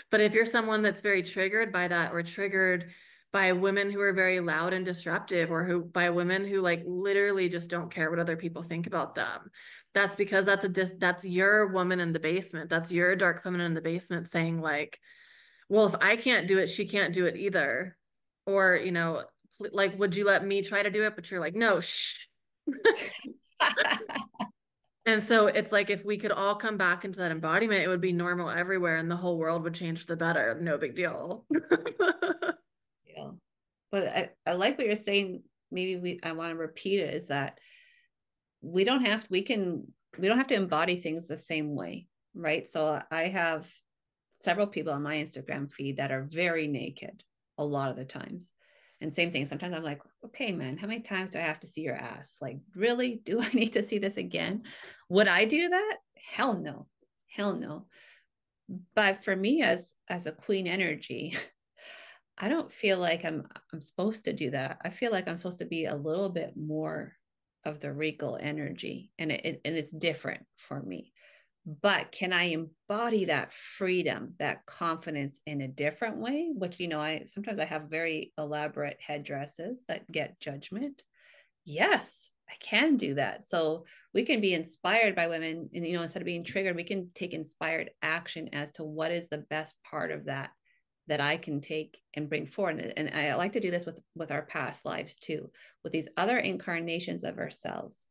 But if you're someone that's very triggered by that, or triggered by women who are very loud and disruptive, or who by women who like literally just don't care what other people think about them, that's because that's your woman in the basement. That's your dark feminine in the basement saying like, well, if I can't do it, she can't do it either. Or, you know, like, would you let me try to do it? But you're like, no, shh. And so it's like if we could all come back into that embodiment, it would be normal everywhere and the whole world would change for the better. No big deal. Yeah. But I like what you're saying. Maybe I want to repeat it, is that we don't have to embody things the same way, right? So I have several people on my Instagram feed that are very naked a lot of the times. And same thing. Sometimes I'm like, okay, man, how many times do I have to see your ass? Like, really? Do I need to see this again? Would I do that? Hell no. Hell no. But for me as a queen energy, I don't feel like I'm supposed to do that. I feel like I'm supposed to be a little bit more of the regal energy, and it's different for me. But can I embody that freedom, that confidence in a different way? Which, you know, I sometimes I have very elaborate headdresses that get judgment. Yes, I can do that. So we can be inspired by women, and, you know, instead of being triggered, we can take inspired action as to what is the best part of that I can take and bring forward. And I like to do this with our past lives too, with these other incarnations of ourselves,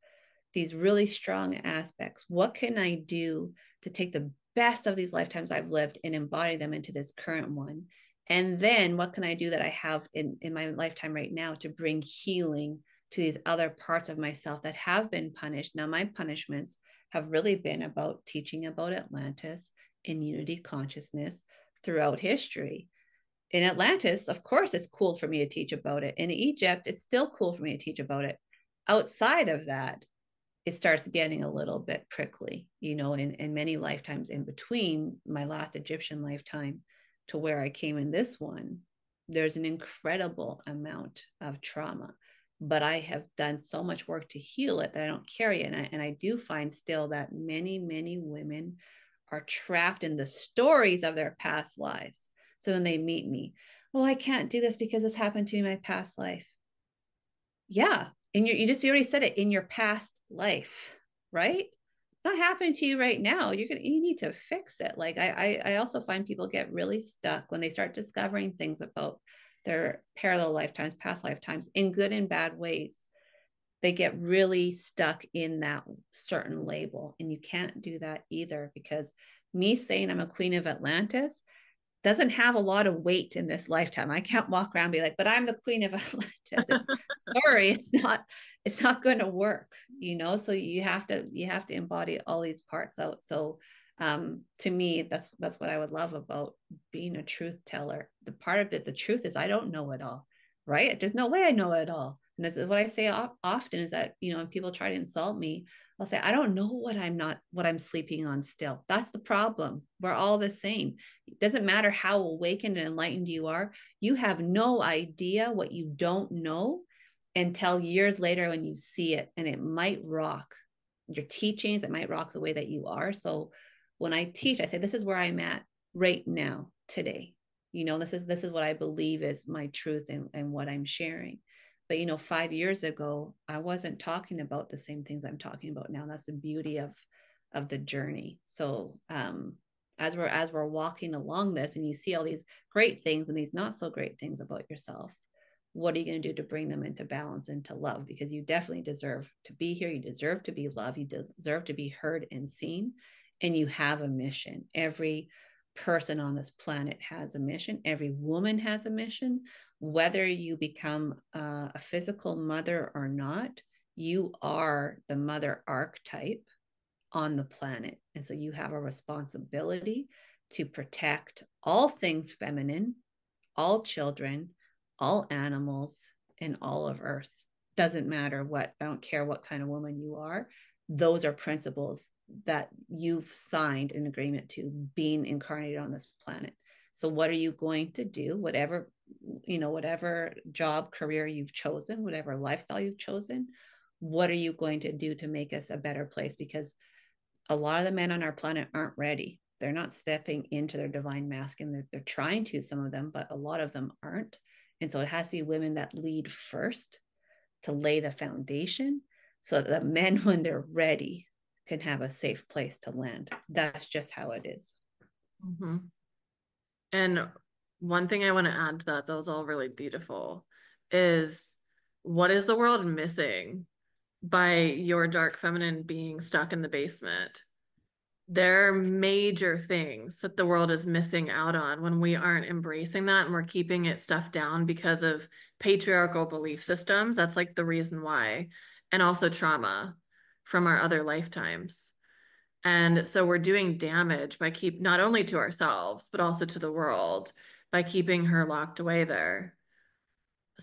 these really strong aspects. What can I do to take the best of these lifetimes I've lived and embody them into this current one? And then what can I do that I have in my lifetime right now to bring healing to these other parts of myself that have been punished? Now, my punishments have really been about teaching about Atlantis in unity consciousness throughout history. In Atlantis, of course, it's cool for me to teach about it. In Egypt, it's still cool for me to teach about it. Outside of that, it starts getting a little bit prickly, in many lifetimes in between my last Egyptian lifetime to where I came in this one. There's an incredible amount of trauma, but I have done so much work to heal it that I don't carry it. And I do find still that many, many women are trapped in the stories of their past lives. So when they meet me, oh, I can't do this because this happened to me in my past life. Yeah. And you already said it, in your past life, right? It's not happening to you right now. You need to fix it. Like I also find people get really stuck when they start discovering things about their parallel lifetimes, past lifetimes, in good and bad ways. They get really stuck in that certain label. And you can't do that either, because me saying I'm a queen of Atlantis doesn't have a lot of weight in this lifetime. I can't walk around and be like, but I'm the queen of Atlantis. Sorry, it's not going to work, so you have to embody all these parts out. So to me, that's what I would love about being a truth teller. The part of it, the truth is, I don't know it all, right? There's no way I know it all. And that's what I say often, is that, when people try to insult me, I'll say, I don't know what I'm sleeping on still. That's the problem. We're all the same. It doesn't matter how awakened and enlightened you are. You have no idea what you don't know until years later when you see it, and it might rock your teachings. It might rock the way that you are. So when I teach, I say, this is where I'm at right now, today. This is what I believe is my truth and what I'm sharing. But 5 years ago, I wasn't talking about the same things I'm talking about now. That's the beauty of the journey. So as we're walking along this, and you see all these great things and these not so great things about yourself, what are you going to do to bring them into balance, into love? Because you definitely deserve to be here. You deserve to be loved. You deserve to be heard and seen. And you have a mission. Every person on this planet has a mission. Every woman has a mission. Whether you become a physical mother or not, you are the mother archetype on the planet. And so you have a responsibility to protect all things feminine, all children, all animals, and all of Earth. Doesn't matter what, I don't care what kind of woman you are. Those are principles that you've signed an agreement to, being incarnated on this planet. So what are you going to do? Whatever job, career you've chosen, whatever lifestyle you've chosen, what are you going to do to make us a better place? Because a lot of the men on our planet aren't ready. They're not stepping into their divine masculine. They're trying to, some of them, but a lot of them aren't. And so it has to be women that lead first to lay the foundation, so that the men, when they're ready, can have a safe place to land. That's just how it is. Mm-hmm. And one thing I want to add to that was all really beautiful, is what is the world missing by your dark feminine being stuck in the basement? There are major things that the world is missing out on when we aren't embracing that, and we're keeping it stuffed down because of patriarchal belief systems. That's like the reason why. And also trauma from our other lifetimes. And so we're doing damage by not only to ourselves, but also to the world, by keeping her locked away there.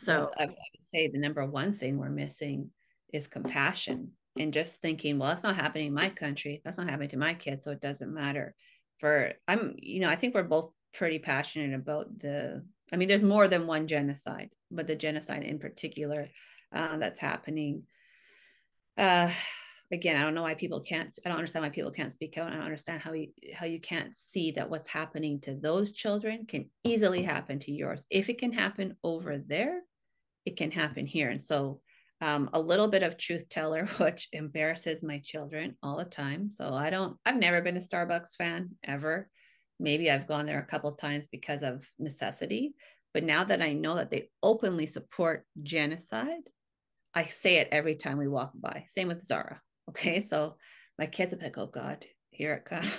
Well, So, I would say the number one thing we're missing is compassion, and just thinking, well, that's not happening in my country. That's not happening to my kids. So it doesn't matter. I think we're both pretty passionate about there's more than one genocide, but the genocide in particular that's happening. Again, I don't understand why people can't speak out. I don't understand how you can't see that what's happening to those children can easily happen to yours. If it can happen over there, it can happen here. And so a little bit of truth teller, which embarrasses my children all the time. So I've never been a Starbucks fan ever. Maybe I've gone there a couple of times because of necessity. But now that I know that they openly support genocide, I say it every time we walk by. Same with Zara. Okay. So my kids are like, oh God, here it comes.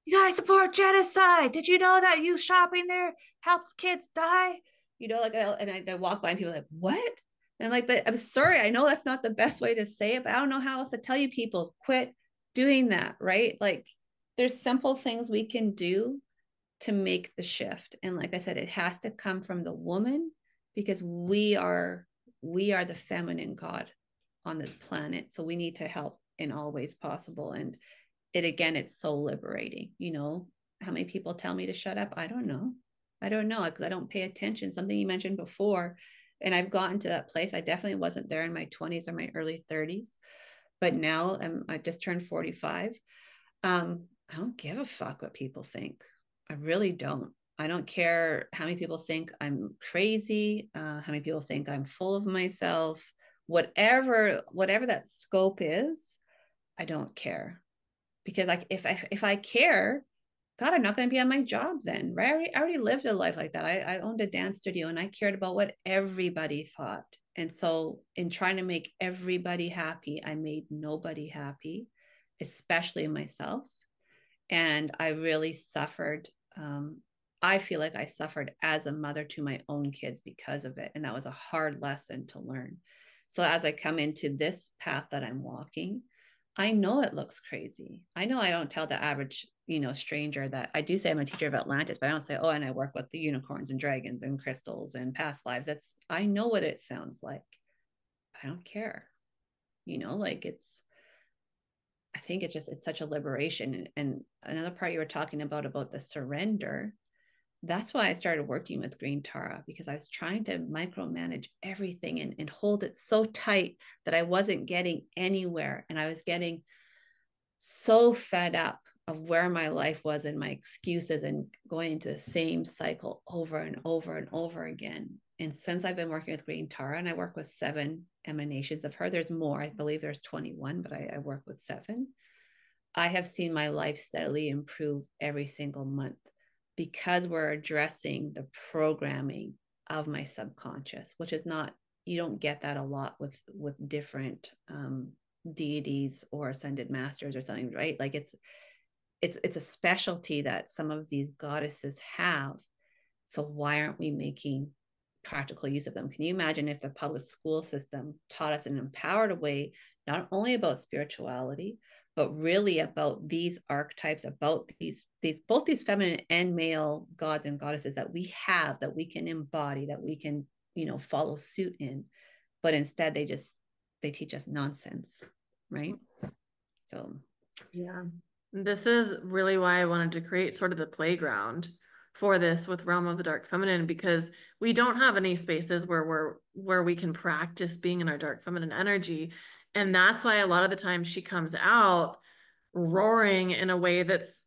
You guys support genocide. Did you know that you shopping there helps kids die? And I walk by and people are like, what? And I'm like, but I'm sorry. I know that's not the best way to say it, but I don't know how else to tell you people, quit doing that, right? Like, there's simple things we can do to make the shift. And like I said, it has to come from the woman, because we are the feminine god on this planet. So we need to help in all ways possible. And it's so liberating. How many people tell me to shut up? I don't know because I don't pay attention. Something you mentioned before, and I've gotten to that place. I definitely wasn't there in my 20s or my early 30s, but now I just turned 45. I don't give a fuck what people think. I really don't. I don't care how many people think I'm crazy, how many people think I'm full of myself, whatever that scope is. I don't care, because if I care, God, I'm not going to be on my job then, right? I already lived a life like that. I owned a dance studio, and I cared about what everybody thought. And so in trying to make everybody happy, I made nobody happy, especially myself. And I really suffered. I feel like I suffered as a mother to my own kids because of it. And that was a hard lesson to learn. So as I come into this path that I'm walking, I know it looks crazy. I know I don't tell the average, stranger that I do say I'm a teacher of Atlantis, but I don't say, oh, and I work with the unicorns and dragons and crystals and past lives. I know what it sounds like. I don't care. I think it's such a liberation. And another part you were talking about the surrender, that's why I started working with Green Tara, because I was trying to micromanage everything and hold it so tight that I wasn't getting anywhere. And I was getting so fed up of where my life was and my excuses and going into the same cycle over and over and over again. And since I've been working with Green Tara, and I work with 7 emanations of her, there's more, I believe there's 21, but I work with 7. I have seen my life steadily improve every single month, because we're addressing the programming of my subconscious, which is not, you don't get that a lot with different deities or ascended masters or something, right? Like it's a specialty that some of these goddesses have. So why aren't we making practical use of them? Can you imagine if the public school system taught us in an empowered way, not only about spirituality, but really about these archetypes, about these both these feminine and male gods and goddesses that we have, that we can embody, that we can, follow suit in. But instead they teach us nonsense, right? So yeah, this is really why I wanted to create sort of the playground for this with Realm of the Dark Feminine, because we don't have any spaces where we can practice being in our dark feminine energy. And that's why a lot of the time she comes out roaring in a way that's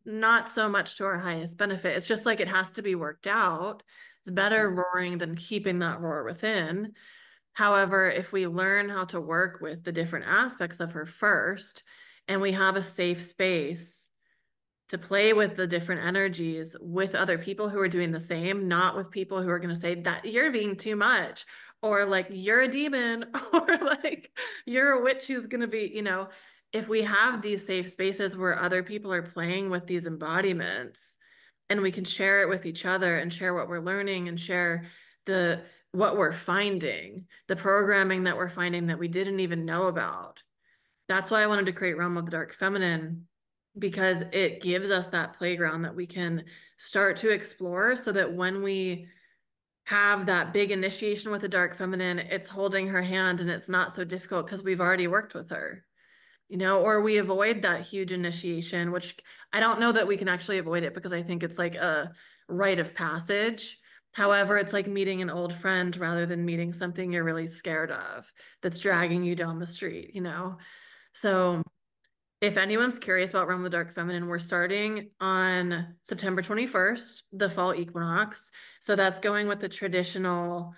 not so much to our highest benefit. It's just like it has to be worked out. It's better roaring than keeping that roar within. However, if we learn how to work with the different aspects of her first, and we have a safe space to play with the different energies with other people who are doing the same, not with people who are going to say that you're being too much, or like you're a demon, or like you're a witch who's going to be, if we have these safe spaces where other people are playing with these embodiments, and we can share it with each other and share what we're learning and share what we're finding, the programming that we're finding that we didn't even know about. That's why I wanted to create Realm of the Dark Feminine, because it gives us that playground that we can start to explore, so that when we have that big initiation with the dark feminine, it's holding her hand and it's not so difficult because we've already worked with her, or we avoid that huge initiation, which I don't know that we can actually avoid it, because I think it's like a rite of passage. However, it's like meeting an old friend rather than meeting something you're really scared of that's dragging you down the street, So if anyone's curious about Realm of the Dark Feminine, we're starting on September 21st, the fall equinox. So that's going with the traditional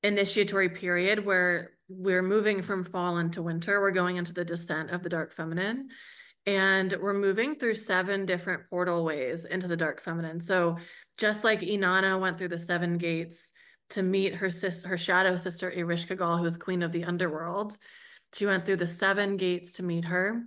initiatory period where we're moving from fall into winter. We're going into the descent of the Dark Feminine. And we're moving through 7 different portal ways into the Dark Feminine. So just like Inanna went through the 7 gates to meet her shadow sister, Erishkigal, who is queen of the underworld, she went through the 7 gates to meet her.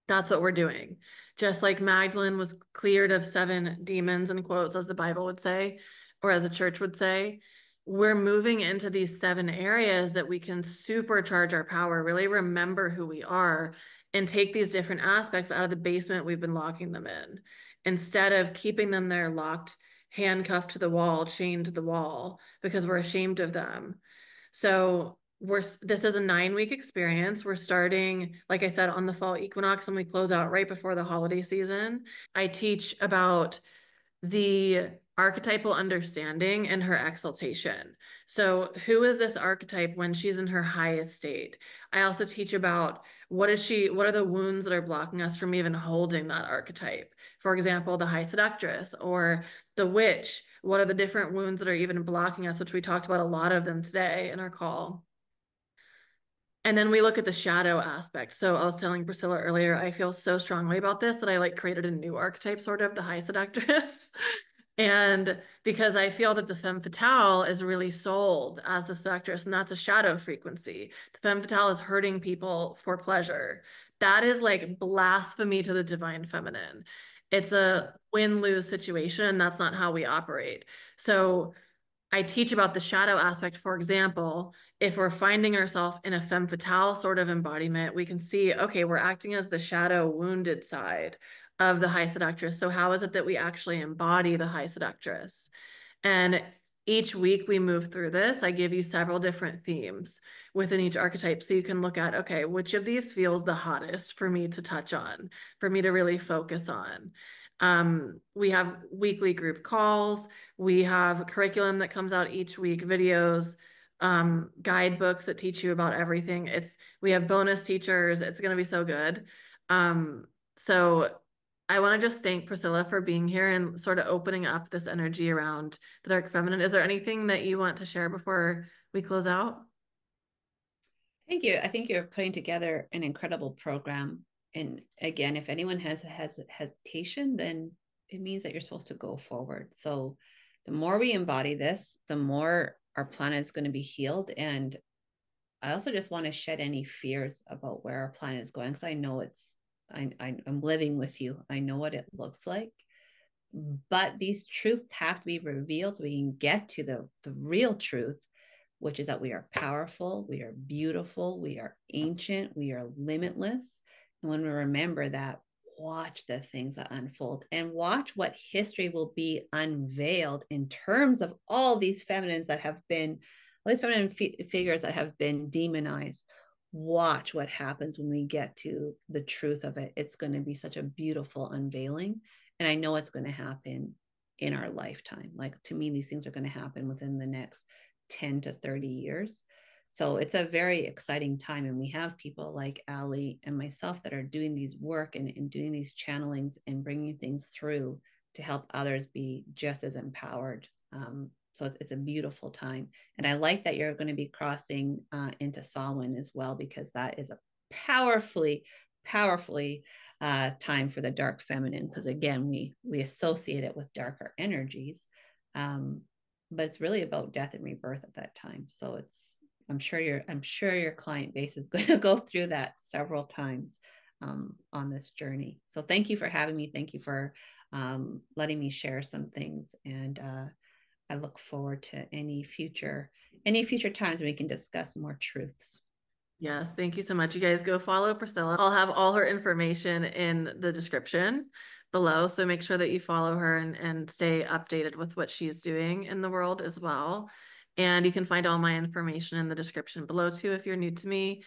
That's what we're doing. Just like Magdalene was cleared of 7 demons, in quotes, as the Bible would say, or as the church would say, we're moving into these 7 areas that we can supercharge our power, really remember who we are, and take these different aspects out of the basement we've been locking them in, instead of keeping them there locked, handcuffed to the wall, chained to the wall, because we're ashamed of them. So this is a 9-week experience. We're starting, like I said, on the fall equinox, and we close out right before the holiday season. I teach about the archetypal understanding and her exaltation. So, who is this archetype when she's in her highest state? I also teach about what are the wounds that are blocking us from even holding that archetype? For example, the high seductress or the witch. What are the different wounds that are even blocking us, which we talked about a lot of them today in our call. And then we look at the shadow aspect. So I was telling Priscilla earlier, I feel so strongly about this that I like created a new archetype, sort of the high seductress. And because I feel that the femme fatale is really sold as the seductress, and that's a shadow frequency. The femme fatale is hurting people for pleasure. That is like blasphemy to the divine feminine. It's a win-lose situation, and that's not how we operate. So I teach about the shadow aspect. For example, if we're finding ourselves in a femme fatale sort of embodiment, we can see, okay, we're acting as the shadow wounded side of the high seductress. So how is it that we actually embody the high seductress? And each week we move through this. I give you several different themes within each archetype. So you can look at, okay, which of these feels the hottest for me to touch on, for me to really focus on. We have weekly group calls. We have curriculum that comes out each week, videos, guidebooks that teach you about everything. We have bonus teachers. It's going to be so good. So I want to just thank Priscilla for being here and sort of opening up this energy around the dark feminine. Is there anything that you want to share before we close out? Thank you. I think you're putting together an incredible program. And again, if anyone has hesitation, then it means that you're supposed to go forward. So the more we embody this, the more our planet is going to be healed. And I also just want to shed any fears about where our planet is going, because I know I'm living with you. I know what it looks like. But these truths have to be revealed so we can get to the real truth, which is that we are powerful, we are beautiful, we are ancient, we are limitless. And when we remember that, watch the things that unfold and watch what history will be unveiled in terms of all these feminines that have been, all these feminine figures that have been demonized. Watch what happens when we get to the truth of it. It's going to be such a beautiful unveiling. And I know it's going to happen in our lifetime. Like, to me, these things are going to happen within the next 10 to 30 years. So it's a very exciting time. And we have people like Aly and myself that are doing these work and doing these channelings and bringing things through to help others be just as empowered. So it's a beautiful time. And I like that you're going to be crossing into Samhain as well, because that is a powerfully time for the dark feminine, because again, we associate it with darker energies, but it's really about death and rebirth at that time. So I'm sure your client base is going to go through that several times on this journey. So thank you for having me. Thank you for letting me share some things, and I look forward to any future times we can discuss more truths. Yes, thank you so much. You guys go follow Priscilla. I'll have all her information in the description below. So make sure that you follow her and stay updated with what she's doing in the world as well. And you can find all my information in the description below too if you're new to me.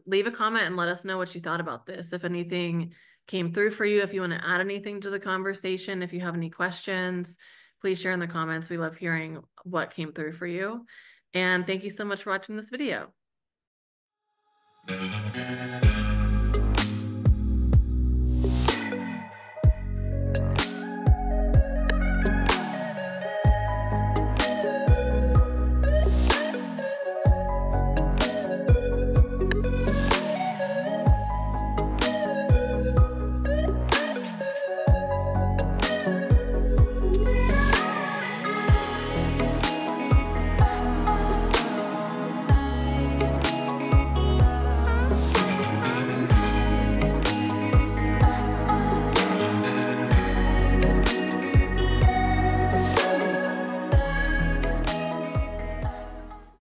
Leave a comment and let us know what you thought about this. If anything came through for you, if you want to add anything to the conversation, if you have any questions, please share in the comments. We love hearing what came through for you. And thank you so much for watching this video.